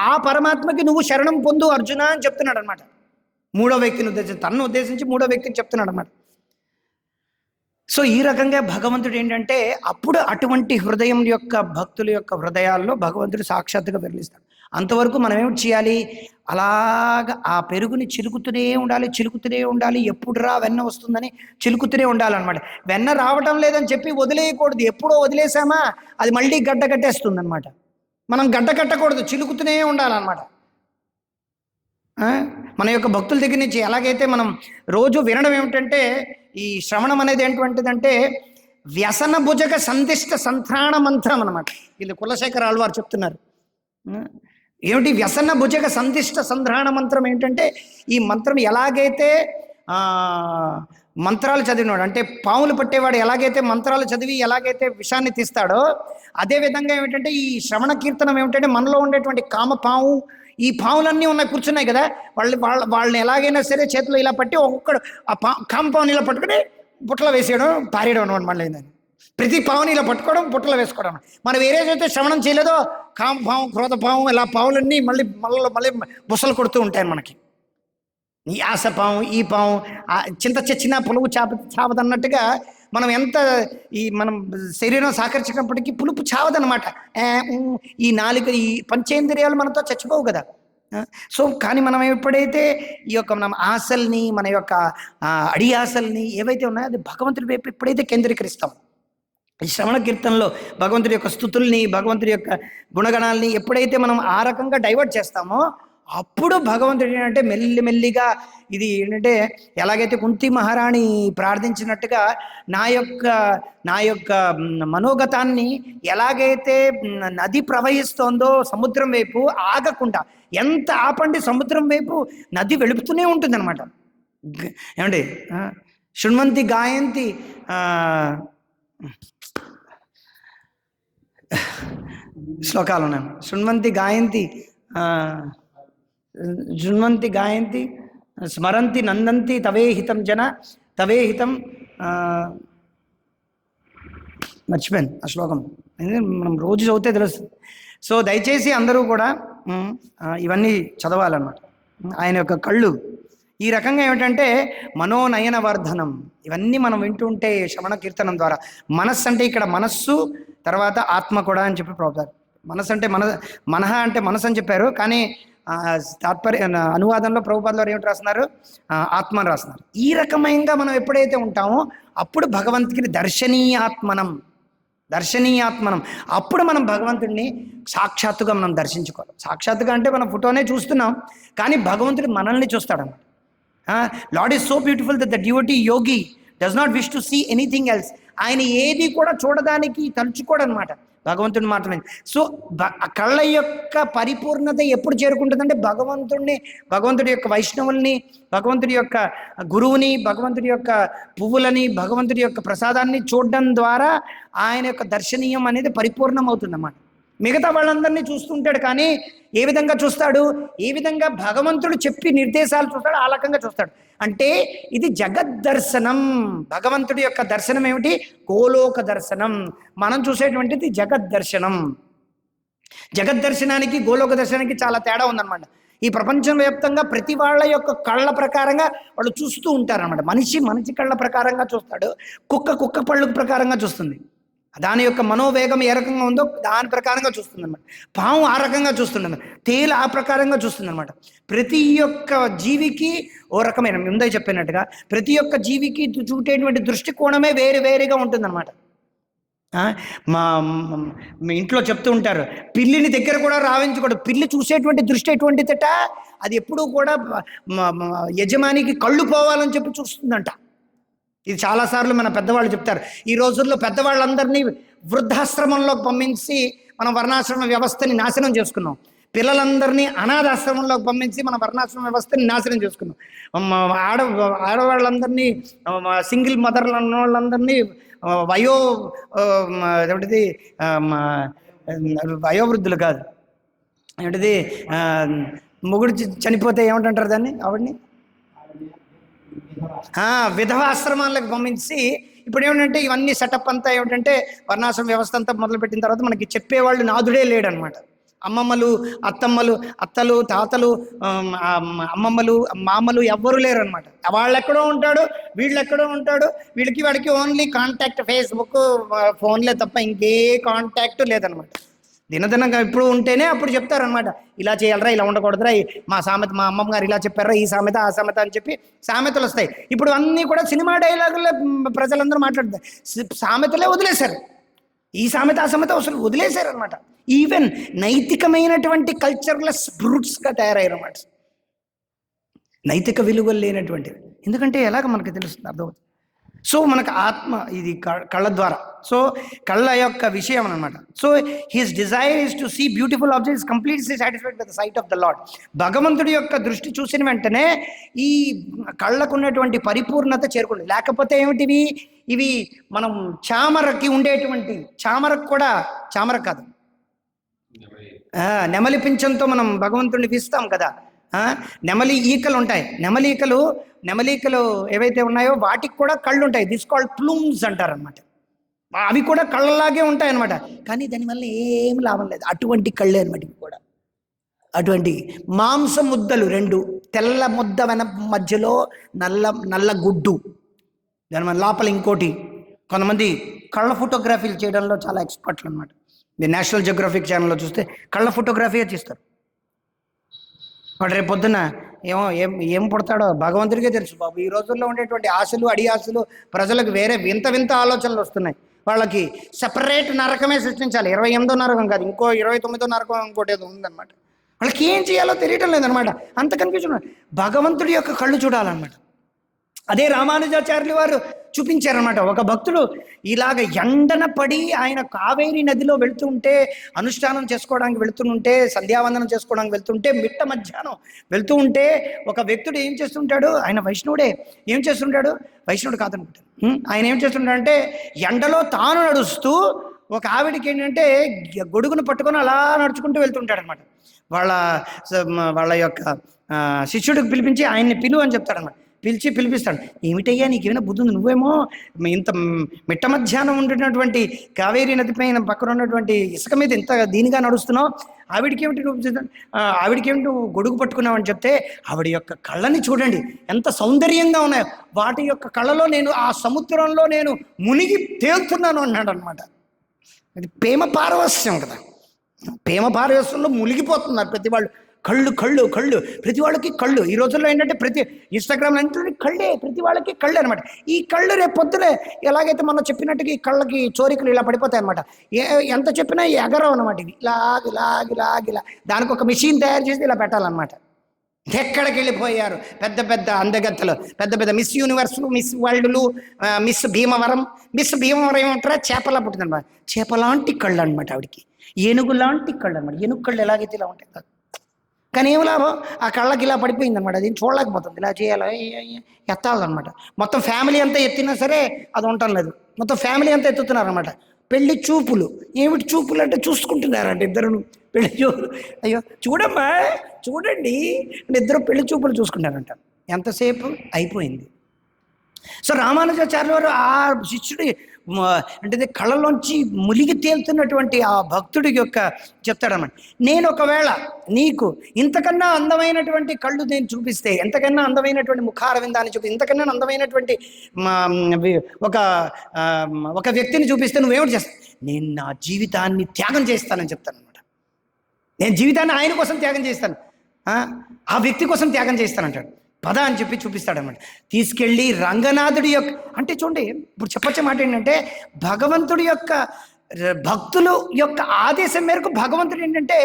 ఆ పరమాత్మకి నువ్వు శరణం పొందు అర్జున అని చెప్తున్నాడు అనమాట. 3వ వ్యక్తిని ఉద్దేశించి, తనను ఉద్దేశించి 3వ వ్యక్తిని చెప్తున్నాడు అనమాట. సో ఈ రకంగా భగవంతుడు ఏంటంటే అప్పుడు అటువంటి హృదయం యొక్క భక్తుల యొక్క హృదయాల్లో భగవంతుడు సాక్షాత్తుగా వెలిస్తాడు. అంతవరకు మనం ఏమిటి చేయాలి, అలాగా ఆ పెరుగుని చిలుకుతూనే ఉండాలి. ఎప్పుడు వెన్న వస్తుందని చిలుకుతూనే ఉండాలన్నమాట. వెన్న రావటం లేదని చెప్పి వదిలేయకూడదు. ఎప్పుడో వదిలేసామా అది మళ్ళీ గడ్డ కట్టేస్తుంది అనమాట. మనం గడ్డ కట్టకూడదు, చిలుకుతూనే ఉండాలన్నమాట. మన యొక్క భక్తుల దగ్గర నుంచి ఎలాగైతే మనం రోజు వినడం ఏమిటంటే ఈ శ్రవణం అనేది ఏంటువంటిదంటే వ్యసన భుజగ సందిష్ట సంత్రాణ మంత్రం అనమాట. ఇది కులశేఖర ఆళ్వారు చెప్తున్నారు. ఏమిటి వ్యసన భుజగ సందిష్ట సంత్రాణ మంత్రం ఏంటంటే ఈ మంత్రం ఎలాగైతే మంత్రాలు చదివినాడు అంటే పాములు పట్టేవాడు ఎలాగైతే మంత్రాలు చదివి ఎలాగైతే విషాన్ని తీస్తాడో అదేవిధంగా ఏమిటంటే ఈ శ్రవణ కీర్తనం ఏమిటంటే మనలో ఉండేటువంటి కామ పాము ఈ పాములన్నీ ఉన్నాయి కూర్చున్నాయి కదా, వాళ్ళని ఎలాగైనా సరే చేతిలో ఇలా పట్టి ఒక్కొక్కడు ఆ కామ పావుని ఇలా పట్టుకుని బుట్టలో వేసేయడం పారేయడం అనమాట. మళ్ళీ ప్రతి పావుని ఇలా పట్టుకోవడం బుట్టలో వేసుకోవడం. మనం ఏదైతే శ్రవణం చేయలేదో కామ పాము క్రోధ పాము ఇలా పావులన్నీ మళ్ళీ బుసలు కొడుతూ ఉంటాయి మనకి. ఈ ఆశ పాము ఈ పాము చింత చచ్చినా పులుపు చావదన్నట్టుగా మనం ఎంత మనం శరీరం సహకరించినప్పటికీ పులుపు చావదనమాట. ఈ నాలుగు ఈ పంచేంద్రియాలు మనతో చచ్చిపోవు కదా. సో కానీ మనం ఎప్పుడైతే ఈ యొక్క మనం ఆశల్ని మన యొక్క అడి ఆశల్ని ఏవైతే ఉన్నాయో అది భగవంతుడి వైపు ఎప్పుడైతే కేంద్రీకరిస్తాం ఈ శ్రవణ కీర్తనలో భగవంతుడి యొక్క స్తుతుల్ని భగవంతుడి యొక్క గుణగణాలని ఎప్పుడైతే మనం ఆ రకంగా డైవర్ట్ చేస్తామో అప్పుడు భగవంతుడు ఏంటంటే మెల్లిమెల్లిగా ఇది ఏంటంటే ఎలాగైతే కుంతి మహారాణి ప్రార్థించినట్టుగా నా యొక్క మనోగతాన్ని ఎలాగైతే నది ప్రవహిస్తోందో సముద్రం వైపు ఆగకుండా ఎంత ఆపండి సముద్రం వైపు నది వెళుపుతూనే ఉంటుంది అనమాట. ఏమండి శృణ్వంతి గాయంతి శ్లోకాలు ఉన్నాయి. శృణ్వంతి గాయంతి జున్వంతి గాయంతి స్మరంతి నందంతి తవేహితం జన తవేహితం మర్చిపోయాను ఆ శ్లోకం, మనం రోజు చదివితే తెలుస్తుంది. సో దయచేసి అందరూ కూడా ఇవన్నీ చదవాలన్నమాట. ఆయన యొక్క కళ్ళు ఈ రకంగా ఏమిటంటే మనోనయన వర్ధనం ఇవన్నీ మనం వింటుంటే శ్రవణ కీర్తనం ద్వారా మనస్సు అంటే ఇక్కడ మనస్సు తర్వాత ఆత్మ కూడా అని చెప్పి ప్రభుత్వారు. మనస్సు అంటే మనహ అంటే మనసు అని చెప్పారు, కానీ తాత్పర్య అనువాదంలో ప్రభుపాదులు వారు ఏమిటి రాస్తున్నారు ఆత్మ అని రాస్తున్నారు. ఈ రకమైనగా మనం ఎప్పుడైతే ఉంటామో అప్పుడు భగవంతుడిని దర్శనీయాత్మనం అప్పుడు మనం భగవంతుడిని సాక్షాత్తుగా మనం దర్శించుకోవాలి. సాక్షాత్తుగా అంటే మనం ఫోటోనే చూస్తున్నాం కానీ భగవంతుడు మనల్ని చూస్తాడన్నమాట. Lord is so beautiful that the devotee yogi does not wish to see anything else. ఆయన ఏది కూడా చూడడానికి తలుచుకోడు అనమాట, భగవంతుడిని మాత్రమే. సో కళ్ళ యొక్క పరిపూర్ణత ఎప్పుడు చేరుకుంటుందంటే భగవంతుడి యొక్క వైష్ణవుల్ని భగవంతుడి యొక్క గురువుని భగవంతుడి యొక్క పువ్వులని భగవంతుడి యొక్క ప్రసాదాన్ని చూడడం ద్వారా ఆయన యొక్క దర్శనీయం అనేది పరిపూర్ణం అవుతుందన్నమాట. మిగతా వాళ్ళందరినీ చూస్తుంటాడు కానీ ఏ విధంగా చూస్తాడు, ఏ విధంగా భగవంతుడు చెప్పి నిర్దేశాలు చూస్తాడు ఆ రకంగా చూస్తాడు. అంటే ఇది జగద్దర్శనం. భగవంతుడి యొక్క దర్శనం ఏమిటి? గోలోక దర్శనం. మనం చూసేటువంటిది జగద్దర్శనం. జగద్దర్శనానికి గోలోక దర్శనానికి చాలా తేడా ఉందన్నమాట. ఈ ప్రపంచం వ్యాప్తంగా ప్రతి వాళ్ళ యొక్క కళ్ళ ప్రకారంగా వాళ్ళు చూస్తూ ఉంటారన్నమాట. మనిషి కళ్ళ ప్రకారంగా చూస్తాడు, కుక్క పళ్ళు ప్రకారంగా చూస్తుంది. దాని యొక్క మనోవేగం ఏ రకంగా ఉందో దాని ప్రకారంగా చూస్తుంది అనమాట. పాము ఆ రకంగా చూస్తుంది, తేలు ఆ ప్రకారంగా చూస్తుంది అనమాట. ప్రతి ఒక్క జీవికి ఓ రకమైన ముందే చెప్పినట్టుగా ప్రతి ఒక్క జీవికి చూపేటువంటి దృష్టికోణమే వేరుగా ఉంటుందన్నమాట. మా ఇంట్లో చెప్తూ ఉంటారు పిల్లిని దగ్గర కూడా రావించకూడదు. పిల్లి చూసేటువంటి దృష్టి ఎటువంటిదట, అది ఎప్పుడూ కూడా యజమానికి కళ్ళు పోవాలని చెప్పి చూస్తుందంట. ఇది చాలాసార్లు మన పెద్దవాళ్ళు చెప్తారు. ఈ రోజుల్లో పెద్దవాళ్ళందరినీ వృద్ధాశ్రమంలోకి పంపించి మనం వర్ణాశ్రమ వ్యవస్థని నాశనం చేసుకున్నాం. పిల్లలందరినీ అనాథాశ్రమంలోకి పంపించి మన వర్ణాశ్రమ వ్యవస్థని నాశనం చేసుకున్నాం. ఆడవాళ్ళందరినీ సింగిల్ మదర్లు అన్న వాళ్ళందరినీ వయోవృద్ధులు కాదు ఏమిటిది మొగుడు చనిపోతే ఏమిటంటారు దాన్ని ఆవిడ్ని విధవాశ్రమాలకు పంపించి ఇప్పుడు ఏమిటంటే ఇవన్నీ సెటప్ అంతా ఏమిటంటే వర్ణాశ్రమ వ్యవస్థ అంతా మొదలుపెట్టిన తర్వాత మనకి చెప్పేవాళ్ళు నాదుడే లేడనమాట. అమ్మమ్మలు అత్తలు తాతలు అమ్మమ్మలు మామలు ఎవ్వరూ లేరు అనమాట. వాళ్ళు ఎక్కడో ఉంటాడు, వీళ్ళు ఎక్కడో ఉంటాడు. వాడికి ఓన్లీ కాంటాక్ట్ ఫేస్బుక్ ఫోన్లే తప్ప ఇంకే కాంటాక్ట్ లేదనమాట. దినదినంగా ఇప్పుడు ఉంటేనే అప్పుడు చెప్తారనమాట, ఇలా చేయాలరా, ఇలా ఉండకూడదురా, మా అమ్మమ్మ గారు ఇలా చెప్పారా, ఈ సామెత ఆ సామెత అని చెప్పి సామెతలు వస్తాయి. ఇప్పుడు అన్నీ కూడా సినిమా డైలాగులే ప్రజలందరూ మాట్లాడుతారు. సామెతలే వదిలేశారు, ఈ సామెత ఆ సామెత అసలు వదిలేశారు అనమాట. ఈవెన్ నైతికమైనటువంటి కల్చర్లెస్ బ్రూట్స్గా తయారయ్యారు అన్నమాట. నైతిక విలువలు లేనటువంటివి. ఎందుకంటే ఎలాగ మనకు తెలుస్తుంది, అర్థమవుతుంది. సో మనకు ఆత్మ ఇది కళ్ళ ద్వారా, సో కళ్ళ యొక్క విషయం అనమాట. So his desire is to see beautiful objects completely satisfied with the sight of the Lord. భగవంతుడి యొక్క దృష్టి చూసిన వెంటనే ఈ కళ్ళకు ఉన్నటువంటి పరిపూర్ణత చేరుకుంటుంది. లేకపోతే ఏమిటివి, ఇవి మనం చామరకి ఉండేటువంటి, చామరకు కూడా చామర కాదు, నెమలి పింఛంతో మనం భగవంతుడిని వీస్తాం కదా. నెమలి ఈకలు ఉంటాయి, నెమలీకలు ఏవైతే ఉన్నాయో వాటికి కూడా కళ్ళు ఉంటాయి. దిస్ కాల్డ్ ప్లూమ్స్ అంటారు అనమాట. అవి కూడా కళ్ళలాగే ఉంటాయి అనమాట. కానీ దానివల్ల ఏం లాభం లేదు. అటువంటి కళ్ళే అనమాట ఇవి కూడా. అటువంటి మాంస ముద్దలు 2, తెల్ల ముద్ద మధ్యలో నల్ల గుడ్డు, దాని లోపల ఇంకోటి. కొంతమంది కళ్ళ ఫోటోగ్రఫీలు చేయడంలో చాలా ఎక్స్పర్ట్లు అనమాట. మీరు నేషనల్ జియోగ్రఫిక్ ఛానల్లో చూస్తే కళ్ళ ఫోటోగ్రఫీ తీస్తారు. వాడు రేపు పొద్దున్న ఏం పుడతాడో భగవంతుడికే తెలుసు బాబు. ఈ రోజుల్లో ఉండేటువంటి ఆశలు, అడి ఆశలు, ప్రజలకు వేరే వింత ఆలోచనలు వస్తున్నాయి. వాళ్ళకి సెపరేట్ నరకమే సృష్టించాలి. 28వ నరకం కాదు, ఇంకో 29వ నరకం ఇంకోటి ఏదో ఉందన్నమాట. వాళ్ళకి ఏం చేయాలో తెలియటం లేదనమాట. అంత కన్ఫ్యూజన్. భగవంతుడి యొక్క కళ్ళు చూడాలన్నమాట. అదే రామానుజాచార్యులు వారు చూపించారనమాట. ఒక భక్తుడు ఇలాగ ఎండన పడి ఆయన కావేరీ నదిలో వెళ్తుంటే, అనుష్ఠానం చేసుకోవడానికి వెళ్తుంటే, సంధ్యావందనం చేసుకోవడానికి వెళ్తుంటే, మిట్ట మధ్యాహ్నం వెళ్తూ ఉంటే ఒక వ్యక్తుడు ఏం చేస్తుంటాడు, ఆయన వైష్ణవుడే, ఏం చేస్తుంటాడు, వైష్ణవుడు కాదనుకుంటాడు. ఆయన ఏం చేస్తుంటాడంటే ఎండలో తాను నడుస్తూ ఒక ఆవిడికి ఏంటంటే గొడుగును పట్టుకొని అలా నడుచుకుంటూ వెళ్తుంటాడు అనమాట. వాళ్ళ యొక్క శిష్యుడికి పిలిపించి ఆయన్ని పిలువు అని చెప్తాడనమాట. పిలిపిస్తాడు. ఏమిటయ్యా నీకేమైనా బుద్ధి ఉంది, నువ్వేమో ఇంత మిట్ట మధ్యాహ్నం ఉంటున్నటువంటి కావేరీ నది పైన పక్కన ఉన్నటువంటి ఇసుక మీద ఇంత దీనిగా నడుస్తున్నావు, ఆవిడికేమిటి నువ్వు గొడుగు పట్టుకున్నావు అని చెప్తే, ఆవిడ యొక్క కళ్ళని చూడండి ఎంత సౌందర్యంగా ఉన్నాయో, వాటి యొక్క కళ్ళలో నేను ఆ సముద్రంలో నేను మునిగి తేలుతున్నాను అన్నాడు అనమాట. అది ప్రేమ పారవస్యం కదా. ప్రేమ పారవస్యంలో మునిగిపోతున్నారు ప్రతి వాళ్ళు. కళ్ళు ప్రతి వాళ్ళకి కళ్ళు. ఈ రోజుల్లో ఏంటంటే ప్రతి ఇన్స్టాగ్రామ్ అంటే కళ్ళే, ప్రతి వాళ్ళకి కళ్ళు అనమాట. ఈ కళ్ళు రేపు పొద్దునే ఎలాగైతే మనం చెప్పినట్టుగా ఈ కళ్ళకి చోరికలు ఇలా పడిపోతాయి అనమాట. ఎంత చెప్పినా ఎగరవు అనమాట. ఇవి ఇలాగిలా దానికి ఒక మిషన్ తయారు చేసి ఇలా పెట్టాలన్నమాట. ఎక్కడికి వెళ్ళిపోయారు పెద్ద అందగత్తలు, పెద్ద మిస్ యూనివర్స్లు, మిస్ వరల్డ్లు, మిస్ భీమవరం ఏమంటారా, చేపలా పుట్టిందనమాట. చేపలాంటి కళ్ళు అనమాట ఆవిడికి, ఏనుగు లాంటి కళ్ళు అనమాట. ఏనుగు కళ్ళు ఎలాగైతే ఇలా ఉంటాయి కాదు. కానీ ఏం లాభం, ఆ కళ్ళకి ఇలా పడిపోయింది అనమాట. అది చూడలేకపోతుంది. ఇలా చేయాలి, ఎత్తాలన్నమాట. మొత్తం ఫ్యామిలీ అంతా ఎత్తినా సరే అది ఉండటం లేదు. మొత్తం ఫ్యామిలీ అంతా ఎత్తుతున్నారు అనమాట. పెళ్లి చూపులు, ఏమిటి చూపులు అంటే చూసుకుంటున్నారంట ఇద్దరు. పెళ్లి చూపులు, అయ్యో చూడండి ఇద్దరు పెళ్లి చూపులు చూసుకుంటారంట. ఎంతసేపు అయిపోయింది. సో రామానుజాచార్యుల వారు ఆ శిష్యుడి అంటే కళ్ళలోంచి ములిగి తేలుతున్నటువంటి ఆ భక్తుడి యొక్క చెప్తాడన్నమాట. నేను ఒకవేళ నీకు ఇంతకన్నా అందమైనటువంటి కళ్ళు నేను చూపిస్తే, ఎంతకన్నా అందమైనటువంటి ముఖారవిందాన్ని చూపిస్తే, ఇంతకన్నా అందమైనటువంటి ఒక వ్యక్తిని చూపిస్తే నువ్వేమిటి చేస్తావు? నేను నా జీవితాన్ని త్యాగం చేస్తానని చెప్తానమాట. నేను జీవితాన్ని ఆయన కోసం త్యాగం చేస్తాను, ఆ వ్యక్తి కోసం త్యాగం చేస్తానంటాడు. పద అని చెప్పి చూపిస్తాడనమాట. తీసుకెళ్ళి రంగనాథుడి యొక్క, అంటే చూడండి ఇప్పుడు చెప్పొచ్చే మాట ఏంటంటే, భగవంతుడి యొక్క భక్తులు యొక్క ఆదేశం మేరకు భగవంతుడు ఏంటంటే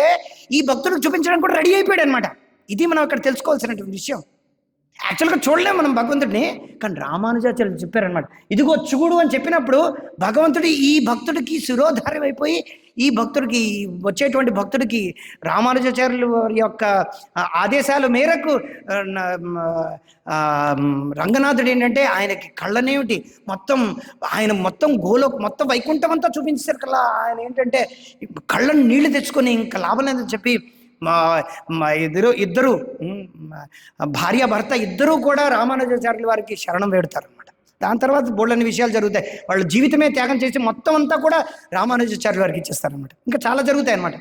ఈ భక్తులకు చూపించడానికి కూడా రెడీ అయిపోయాడు అనమాట. ఇది మనం అక్కడ తెలుసుకోవాల్సినటువంటి విషయం. యాక్చువల్గా చూడలేము మనం భగవంతుడిని, కానీ రామానుజాచార్యులు చెప్పారనమాట. ఇదిగో చూడు అని చెప్పినప్పుడు భగవంతుడి ఈ భక్తుడికి శిరోధారం అయిపోయి, ఈ భక్తుడికి వచ్చేటువంటి భక్తుడికి రామానుజాచార్యుల యొక్క ఆదేశాల మేరకు రంగనాథుడు ఏంటంటే ఆయనకి కళ్ళనేమిటి మొత్తం మొత్తం వైకుంఠం అంతా చూపించారు కదా. ఆయన ఏంటంటే కళ్ళని నీళ్లు తెచ్చుకొని ఇంకా లాభం లేదని చెప్పి ఇద్దరు భార్య భర్త ఇద్దరూ కూడా రామానుజాచార్యుల వారికి శరణం వేడుతారు అనమాట. దాని తర్వాత బోళ్ళని విషయాలు జరుగుతాయి. వాళ్ళ జీవితమే త్యాగం చేసి మొత్తం అంతా కూడా రామానుజాచార్యుల వారికి ఇచ్చేస్తారనమాట. ఇంకా చాలా జరుగుతాయి అనమాట.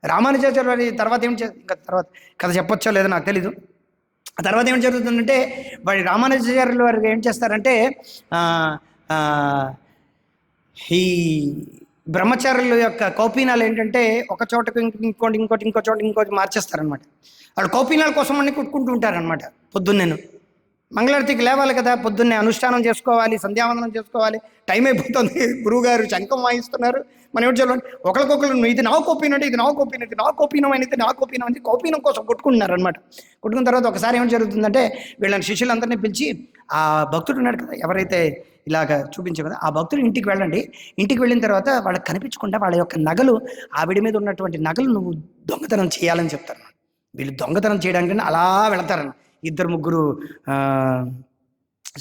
రామానుజాచార్యుల వారి తర్వాత ఇంకా తర్వాత కథ చెప్పొచ్చో లేదో నాకు తెలీదు. ఆ తర్వాత ఏం జరుగుతుందంటే, వాడి రామానుజాచార్యుల వారికి ఏం చేస్తారంటే ఈ బ్రహ్మచారుల యొక్క కౌపీనాలు ఏంటంటే ఒక చోటకు ఇంకో చోట ఇంకోటి మార్చేస్తారనమాట. వాళ్ళు కౌపీనాల కోసం అన్ని కుట్టుకుంటూ ఉంటారనమాట పొద్దున్నేను. మంగళారతికి లేవాలి కదా, పొద్దున్నే అనుష్ఠానం చేసుకోవాలి, సంధ్యావందనం చేసుకోవాలి, టైం అయిపోతుంది. గురువుగారు శంఖం వాయిస్తున్నారు. మనం ఏమిటి చెప్పండి, ఒకరికొకరు ఇది నా కోపీనం అంటే ఇది నా కోపీనం, ఇది నా కోపీనం అనేది నా కోపీనం అంటే కోపీనం కోసం కొట్టుకుంటున్నారు అనమాట. కొట్టుకున్న తర్వాత ఒకసారి ఏం జరుగుతుందంటే వీళ్ళని శిష్యులందరినీ పిలిచి, ఆ భక్తుడు ఉన్నాడు కదా ఎవరైతే ఇలాగ చూపించే కదా, ఆ భక్తుడు ఇంటికి వెళ్ళండి. ఇంటికి వెళ్ళిన తర్వాత వాళ్ళకి కనిపించకుండా వాళ్ళ యొక్క నగలు, ఆవిడ మీద ఉన్నటువంటి నగలు నువ్వు దొంగతనం చేయాలని చెప్తారు. వీళ్ళు దొంగతనం చేయడానికి అలా వెళతారన్న 2-3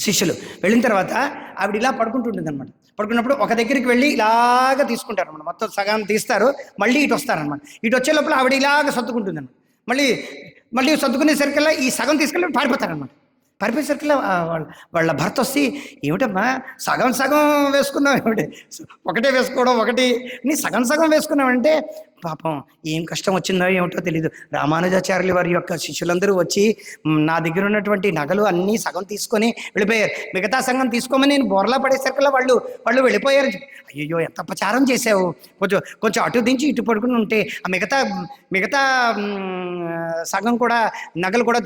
శిష్యులు. వెళ్ళిన తర్వాత ఆవిడ ఇలా పడుకుంటుంటుంది అనమాట. పడుకున్నప్పుడు ఒక దగ్గరికి వెళ్ళి ఇలాగ తీసుకుంటారు అనమాట. మొత్తం సగం తీస్తారు, మళ్ళీ ఇటు వస్తారనమాట. ఇటు వచ్చే లోపల ఆవిడ ఇలాగ సర్దుకుంటుంది అనమాట. మళ్ళీ సర్దుకునేసరికల్లా ఈ సగం తీసుకెళ్ళి పారిపోతారనమాట. పారిపోయేసరికల్లా వాళ్ళ భర్త వస్తే, ఏమిటమ్మా సగం వేసుకున్నావు, ఏమిటి ఒకటే వేసుకోవడం, ఒకటి నీ సగం వేసుకున్నావంటే, పాపం ఏం కష్టం వచ్చిందో ఏమిటో తెలీదు. రామానుజాచార్యుల వారి యొక్క శిష్యులందరూ వచ్చి నా దగ్గర ఉన్నటువంటి నగలు అన్నీ సగం తీసుకొని వెళ్ళిపోయారు. మిగతా సగం తీసుకోమని నేను బోర్లా పడేసరికల్లా వాళ్ళు వెళ్ళిపోయారు. అయ్యో ఎంత అపచారం చేసావు, కొంచెం అటు దించి ఇటు పడుకుని ఉంటే ఆ మిగతా సగం కూడా నగలు కూడా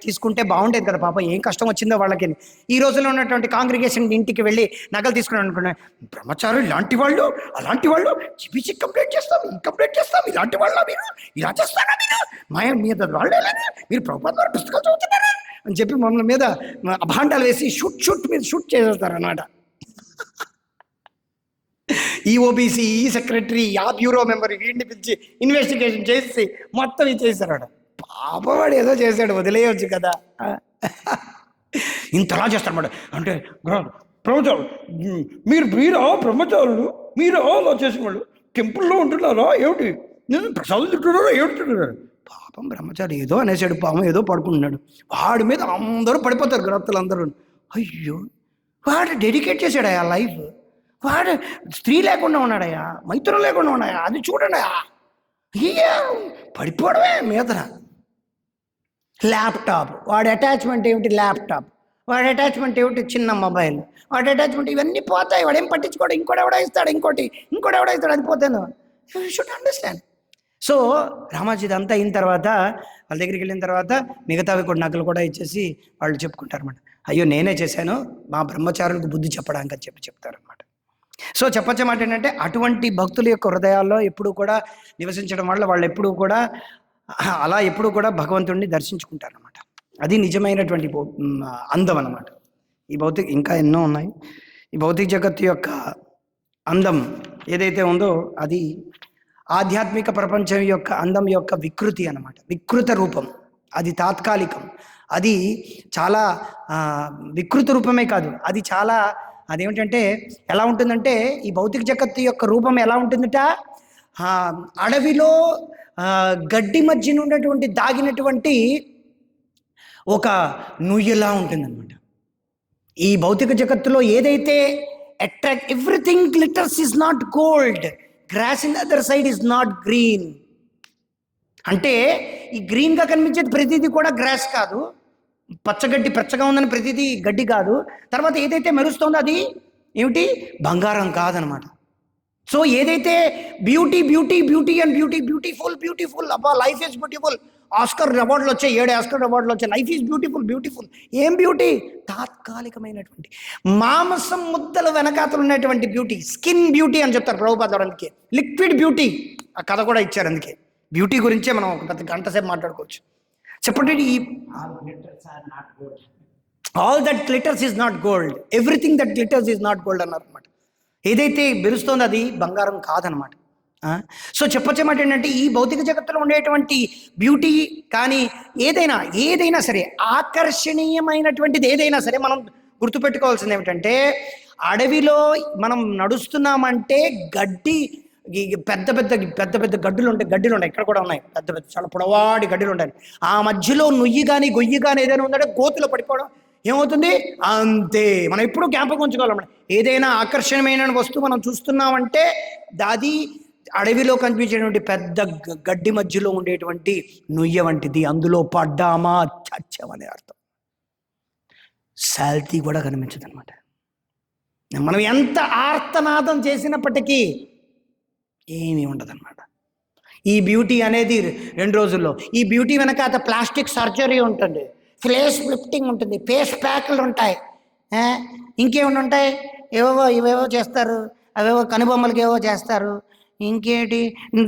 తీసుకుంటే బాగుండేది కదా, పాపం ఏం కష్టం వచ్చిందో వాళ్ళకి. ఈ రోజుల్లో ఉన్నటువంటి కాంగ్రిగేషన్ ఇంటికి వెళ్ళి నగలు తీసుకుని అనుకున్నాను, బ్రహ్మచారులు ఇలాంటి వాళ్ళు అలాంటి వాళ్ళు చిపిచి కంప్లైంట్ చేస్తాం ఇలాంటి వాళ్ళ మీరు ఇలా చేస్తారా, మీరు మీద వాళ్ళే మీరు ప్రభుత్వం ద్వారా పుస్తకాలు చదువుతున్నారా అని చెప్పి మమ్మల్ని మీద అభాండాలు వేసి షూట్ చేసేస్తారన్నమాట. ఈ ఓబీసీ, ఈ సెక్రటరీ, ఆ బ్యూరో మెంబర్ వీడిని పిలిచి ఇన్వెస్టిగేషన్ చేసి మొత్తం ఇచ్చేసాడు. పాపవాడు ఏదో చేశాడు, వదిలేయవచ్చు కదా. ఇంతలా చేస్తారన్నమాట. అంటే బ్రహ్మచారులు మీరా బ్రహ్మచారులు మీరా అలా చేసిన వాళ్ళు టెంపుల్లో ఉంటున్నారా ఏమిటి, నేను ప్రసాదం తింటున్నారా ఏమిటి. పాపం బ్రహ్మచారి ఏదో అనేసాడు, పాపం ఏదో పడుకుంటున్నాడు. వాడి మీద అందరూ పడిపోతారు గ్రత్తలందరూ. అయ్యో వాడు డెడికేట్ చేశాడు ఆ లైఫ్. వాడు స్త్రీ లేకుండా ఉన్నాడయ్యా, మైత్రం లేకుండా ఉన్నాయా, అది చూడండి పడిపోవడమే మీదన. ల్యాప్టాప్, వాడి అటాచ్మెంట్ ఏమిటి ల్యాప్టాప్, వాడి అటాచ్మెంట్ ఏమిటి చిన్న మొబైల్, వాడి అటాచ్మెంట్ ఇవన్నీ పోతాయి. వాడేం పట్టించుకోడు. ఇంకోటి ఎవడో ఇస్తాడు, ఇంకోటి ఎవడో ఇస్తాడు, అది పోతాను. You should understand. So Ramaji ఇదంతా అయిన తర్వాత వాళ్ళ దగ్గరికి వెళ్ళిన తర్వాత మిగతావి కూడా నగలు కూడా ఇచ్చేసి వాళ్ళు చెప్పుకుంటారన్నమాట. అయ్యో నేనే చేశాను, మా బ్రహ్మచారులకు బుద్ధి చెప్పడానికి అని చెప్తారనమాట. సో చెప్పచ్చే మాట ఏంటంటే, అటువంటి భక్తుల యొక్క హృదయాల్లో ఎప్పుడు కూడా నివసించడం వల్ల వాళ్ళు ఎప్పుడూ కూడా అలా ఎప్పుడు కూడా భగవంతుడిని దర్శించుకుంటారనమాట. అది నిజమైనటువంటి అందం అన్నమాట. ఈ భౌతిక ఇంకా ఎన్నో ఉన్నాయి. ఈ భౌతిక జగత్తు యొక్క అందం ఏదైతే ఉందో అది ఆధ్యాత్మిక ప్రపంచం యొక్క అందం యొక్క వికృతి అన్నమాట. వికృత రూపం, అది తాత్కాలికం. అది చాలా వికృత రూపమే కాదు, అది చాలా అదేమిటంటే ఎలా ఉంటుందంటే, ఈ భౌతిక జగత్తు యొక్క రూపం ఎలా ఉంటుందట, అడవిలో గడ్డి మధ్య ఉన్నటువంటి దాగినటువంటి ఒక నుయ్యలా ఉంటుందన్నమాట. ఈ భౌతిక జగత్తులో ఏదైతే attract everything glitters is not gold, grass in other side is not green. అంటే ఈ గ్రీన్గా కనిపించేది ప్రతిదీ కూడా గ్రాస్ కాదు, పచ్చగా ఉందని ప్రతిదీ గడ్డి కాదు. తర్వాత ఏదైతే మెరుస్తుందో అది ఏమిటి, బంగారం కాదనమాట. సో ఏదైతే బ్యూటీ అండ్ బ్యూటిఫుల్ అబ్బా లైఫ్ ఈజ్ బ్యూటిఫుల్, ఆస్కర్ అవార్డులు వచ్చాయి, 7 ఆస్కర్ అవార్డులు వచ్చాయి. Life is beautiful. ఏం బ్యూటీ? తాత్కాలికమైనటువంటి మాంసం ముద్దల వెనకాతలు ఉన్నటువంటి బ్యూటీ, స్కిన్ బ్యూటీ అని చెప్తారు ప్రభుపాద. అందుకే లిక్విడ్ బ్యూటీ ఆ కథ కూడా ఇచ్చారు. అందుకే బ్యూటీ గురించే మనం ఒక గంట సేపు మాట్లాడుకోవచ్చు. చెప్పండి, all that glitters is not gold, everything that glitters is not gold అన్నారు అనమాట. ఏదైతే మెరుస్తోందో అది బంగారం కాదనమాట. సో చెప్పొచ్చేమాట ఏంటంటే, ఈ భౌతిక జగత్తులో ఉండేటువంటి బ్యూటీ కానీ ఏదైనా సరే, ఆకర్షణీయమైనటువంటిది ఏదైనా సరే మనం గుర్తుపెట్టుకోవాల్సింది ఏమిటంటే, అడవిలో మనం నడుస్తున్నామంటే గడ్డి పెద్ద గడ్డులు ఉంటాయి, ఇక్కడ కూడా ఉన్నాయి, పెద్ద చాలా పొడవాడి గడ్డులు ఉంటాయి. ఆ మధ్యలో నుయ్యి కానీ గొయ్యి కానీ ఏదైనా ఉందంటే గోతులో పడిపోవడం ఏమవుతుంది అంతే. మనం ఎప్పుడూ జ్ఞాపకం ఉంచుకోవాలన్నమాట. ఏదైనా ఆకర్షణీయమైన వస్తువు మనం చూస్తున్నామంటే అది అడవిలో కనిపించేటువంటి పెద్ద గడ్డి మధ్యలో ఉండేటువంటి నుయ్య వంటిది. అందులో పడ్డామా చచ్చామనే అర్థం. శాల్తీ కూడా కనిపించదు అనమాట. మనం ఎంత ఆర్తనాదం చేసినప్పటికీ ఏమీ ఉండదన్నమాట. ఈ బ్యూటీ అనేది 2 రోజుల్లో. ఈ బ్యూటీ వెనక ప్లాస్టిక్ సర్జరీ ఉంటుంది, ఫేస్ లిఫ్టింగ్ ఉంటుంది, ఫేస్ ప్యాక్లు ఉంటాయి, ఇంకేమైనా ఉంటాయి, ఇవేవో చేస్తారు, అవేవో కనుబొమ్మలకి ఏవో చేస్తారు, ఇంకేంటి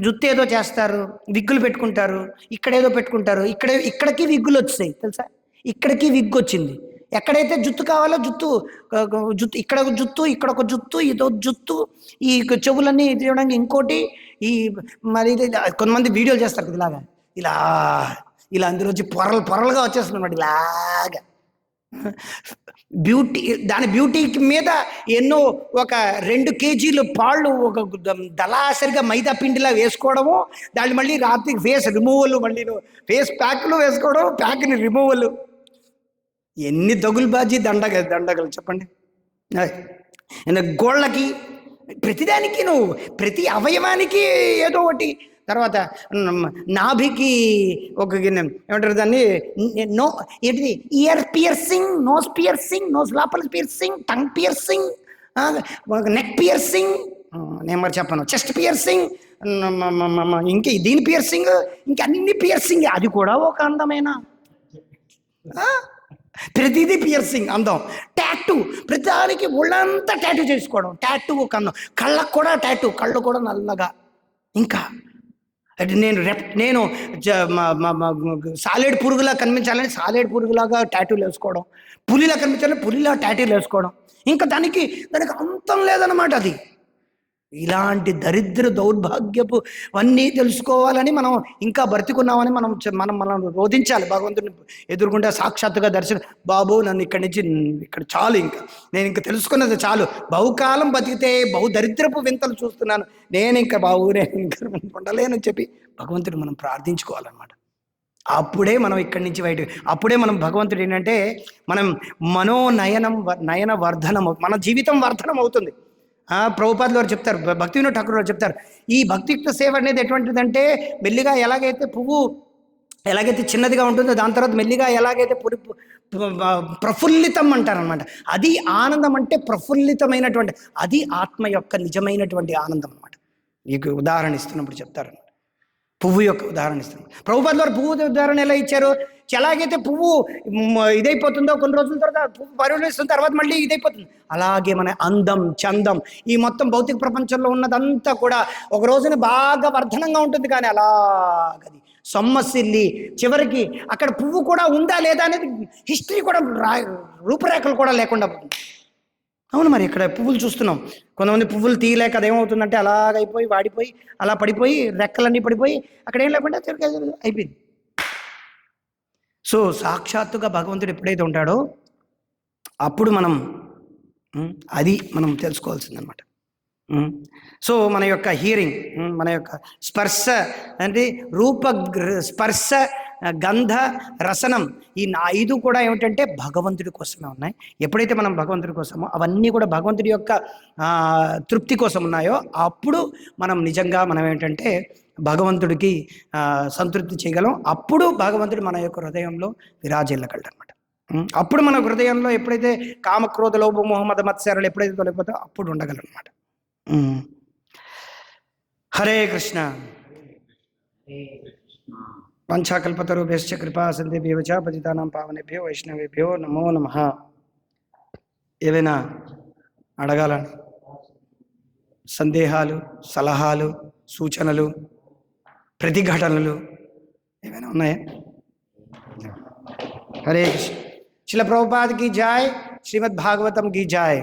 జుత్తు ఏదో చేస్తారు, విగ్గులు పెట్టుకుంటారు, ఇక్కడేదో పెట్టుకుంటారు, ఇక్కడికి విగ్గులు వచ్చాయి తెలుసా, ఇక్కడికి విగ్గు వచ్చింది. ఎక్కడైతే జుత్తు కావాలో జుత్తు, ఇక్కడ ఒక జుత్తు, ఇక్కడ ఒక జుత్తు, ఇదో జుత్తు, ఈ చెవులన్నీ తీయడానికి ఇంకోటి, ఈ మరి కొంతమంది వీడియోలు చేస్తారు కదా ఇలాగా, ఇలా ఇలా అందులోంచి పొరలుగా వచ్చేస్తుంది అన్నమాట ఇలాగా. దాని బ్యూటీకి మీద ఎన్నో ఒక 2 కేజీలు పాళ్ళు ఒక దళాసరిగా మైదా పిండిలా వేసుకోవడము, దాన్ని మళ్ళీ రాత్రి ఫేస్ రిమూవల్, మళ్ళీ ఫేస్ ప్యాక్లు వేసుకోవడం, ప్యాక్ని రిమూవల్, ఎన్ని దగులుబాజీ దండగలు చెప్పండి. గోళ్ళకి ప్రతిదానికి నువ్వు ప్రతి అవయవానికి ఏదో ఒకటి. తర్వాత నాభికి ఒక ఏమంటారు దాన్ని, ఏంటిది, ear piercing, nose piercing, nose లోపల piercing, tongue piercing, neck piercing, నేను మరి చెప్పను, చెస్ట్ పియర్సింగ్, ఇంక దీని పియర్సింగ్, ఇంకన్నీ పియర్సింగ్. అది కూడా ఒక అందమైన, ప్రతిదీ పియర్సింగ్ అందం. టాటూ, ప్రతిదానికి ఒళ్ళంతా టాటూ చేసుకోవడం, టాటూ ఒక అందం. కళ్ళకు కూడా టాటూ, కళ్ళు కూడా నల్లగా. ఇంకా నేను సాలేడు పురుగులా కనిపించాలని సాలేడు పురుగులాగా టాటూలు వేసుకోవడం, పులిలా కనిపించాలని పులిలా టాటూలు వేసుకోవడం, ఇంకా దానికి అంతం లేదన్నమాట. అది ఇలాంటి దరిద్ర దౌర్భాగ్యపు అన్నీ తెలుసుకోవాలని మనం ఇంకా బ్రతికున్నామని మనం రోధించాలి. భగవంతుని ఎదుర్కొంటే సాక్షాత్తుగా దర్శనం, బాబు నన్ను ఇక్కడి నుంచి ఇక్కడ చాలు, నేను ఇంకా తెలుసుకున్నది చాలు, బహుకాలం బతికితే బహు దరిద్రపు వింతలు చూస్తున్నాను, నేను ఇంకా ఉండలేనని చెప్పి భగవంతుడు మనం ప్రార్థించుకోవాలన్నమాట. అప్పుడే మనం ఇక్కడి నుంచి అప్పుడే మనం భగవంతుడు ఏంటంటే మనం నయన వర్ధనం, మన జీవితం వర్ధనం అవుతుంది. ప్రభుపాదులు వారు చెప్తారు, భక్తి వినోద్ ఠాకూర్ వారు చెప్తారు, ఈ భక్తియుక్త సేవ అనేది ఎటువంటిదంటే మెల్లిగా ఎలాగైతే పువ్వు ఎలాగైతే చిన్నదిగా ఉంటుందో దాని తర్వాత మెల్లిగా ఎలాగైతే ప్రఫుల్లితం అంటారనమాట. అది ఆనందం అంటే ప్రఫుల్లితమైనటువంటి, అది ఆత్మ యొక్క నిజమైనటువంటి ఆనందం అనమాట. మీకు ఉదాహరణ ఇస్తున్నప్పుడు చెప్తారు, పువ్వు యొక్క ఉదాహరణ ఇస్తున్నాం. ప్రభుపాదులు వారు పువ్వు ఉదాహరణ ఎలా ఇచ్చారు, ఎలాగైతే పువ్వు ఇదైపోతుందో కొన్ని రోజుల తర్వాత పువ్వు పరిణమిస్తున్న తర్వాత మళ్ళీ ఇదైపోతుంది, అలాగే మన అందం చందం ఈ మొత్తం భౌతిక ప్రపంచంలో ఉన్నదంతా కూడా ఒక రోజున బాగా వర్ధనంగా ఉంటుంది, కానీ అలాగది సొమ్మసిల్లి చివరికి అక్కడ పువ్వు కూడా ఉందా లేదా అనేది హిస్టరీ కూడా రూపురేఖలు కూడా లేకుండా పోతుంది. అవును, మరి ఇక్కడ పువ్వులు చూస్తున్నాం, కొంతమంది పువ్వులు తీయలేక అదేమవుతుందంటే అలాగైపోయి వాడిపోయి అలా పడిపోయి రెక్కలన్నీ పడిపోయి అక్కడ ఏం లేకుండా అయిపోయింది. సో సాక్షాత్తుగా భగవంతుడు ఎప్పుడైతే ఉంటాడో అప్పుడు అది మనం తెలుసుకోవాల్సిందనమాట. సో మన యొక్క హియరింగ్, మన యొక్క స్పర్శ అంటే రూప స్పర్శ గంధ రసనం, ఈ 5 కూడా ఏమిటంటే భగవంతుడి కోసమే ఉన్నాయి. ఎప్పుడైతే మనం భగవంతుడి కోసమో అవన్నీ కూడా భగవంతుడి యొక్క తృప్తి కోసం ఉన్నాయో అప్పుడు మనం నిజంగా మనం ఏంటంటే భగవంతుడికి సంతృప్తి చేయగలం. అప్పుడు భగవంతుడు మన యొక్క హృదయంలో విరాజిల్లగలడనమాట. అప్పుడు మన హృదయంలో ఎప్పుడైతే కామక్రోధ లోభ మోహ మద మత్సరాలు ఎప్పుడైతే తొలగిపోతాయో అప్పుడు ఉండగలనమాట. హరే కృష్ణ. పంచాకల్పతరుభ్యశ్చ కృపా సింధుభ్యో చ పతితానాం పావనేభ్యో వైష్ణవేభ్యో నమో నమః. ఏవైనా అడగాలని సందేహాలు, సలహాలు, సూచనలు, ప్రతిఘటనలు ఏమైనా ఉన్నాయా? హరే కృష్ణ. శ్రీల ప్రభుపాద్ కీ జై, శ్రీమద్ భాగవతం కీ జై.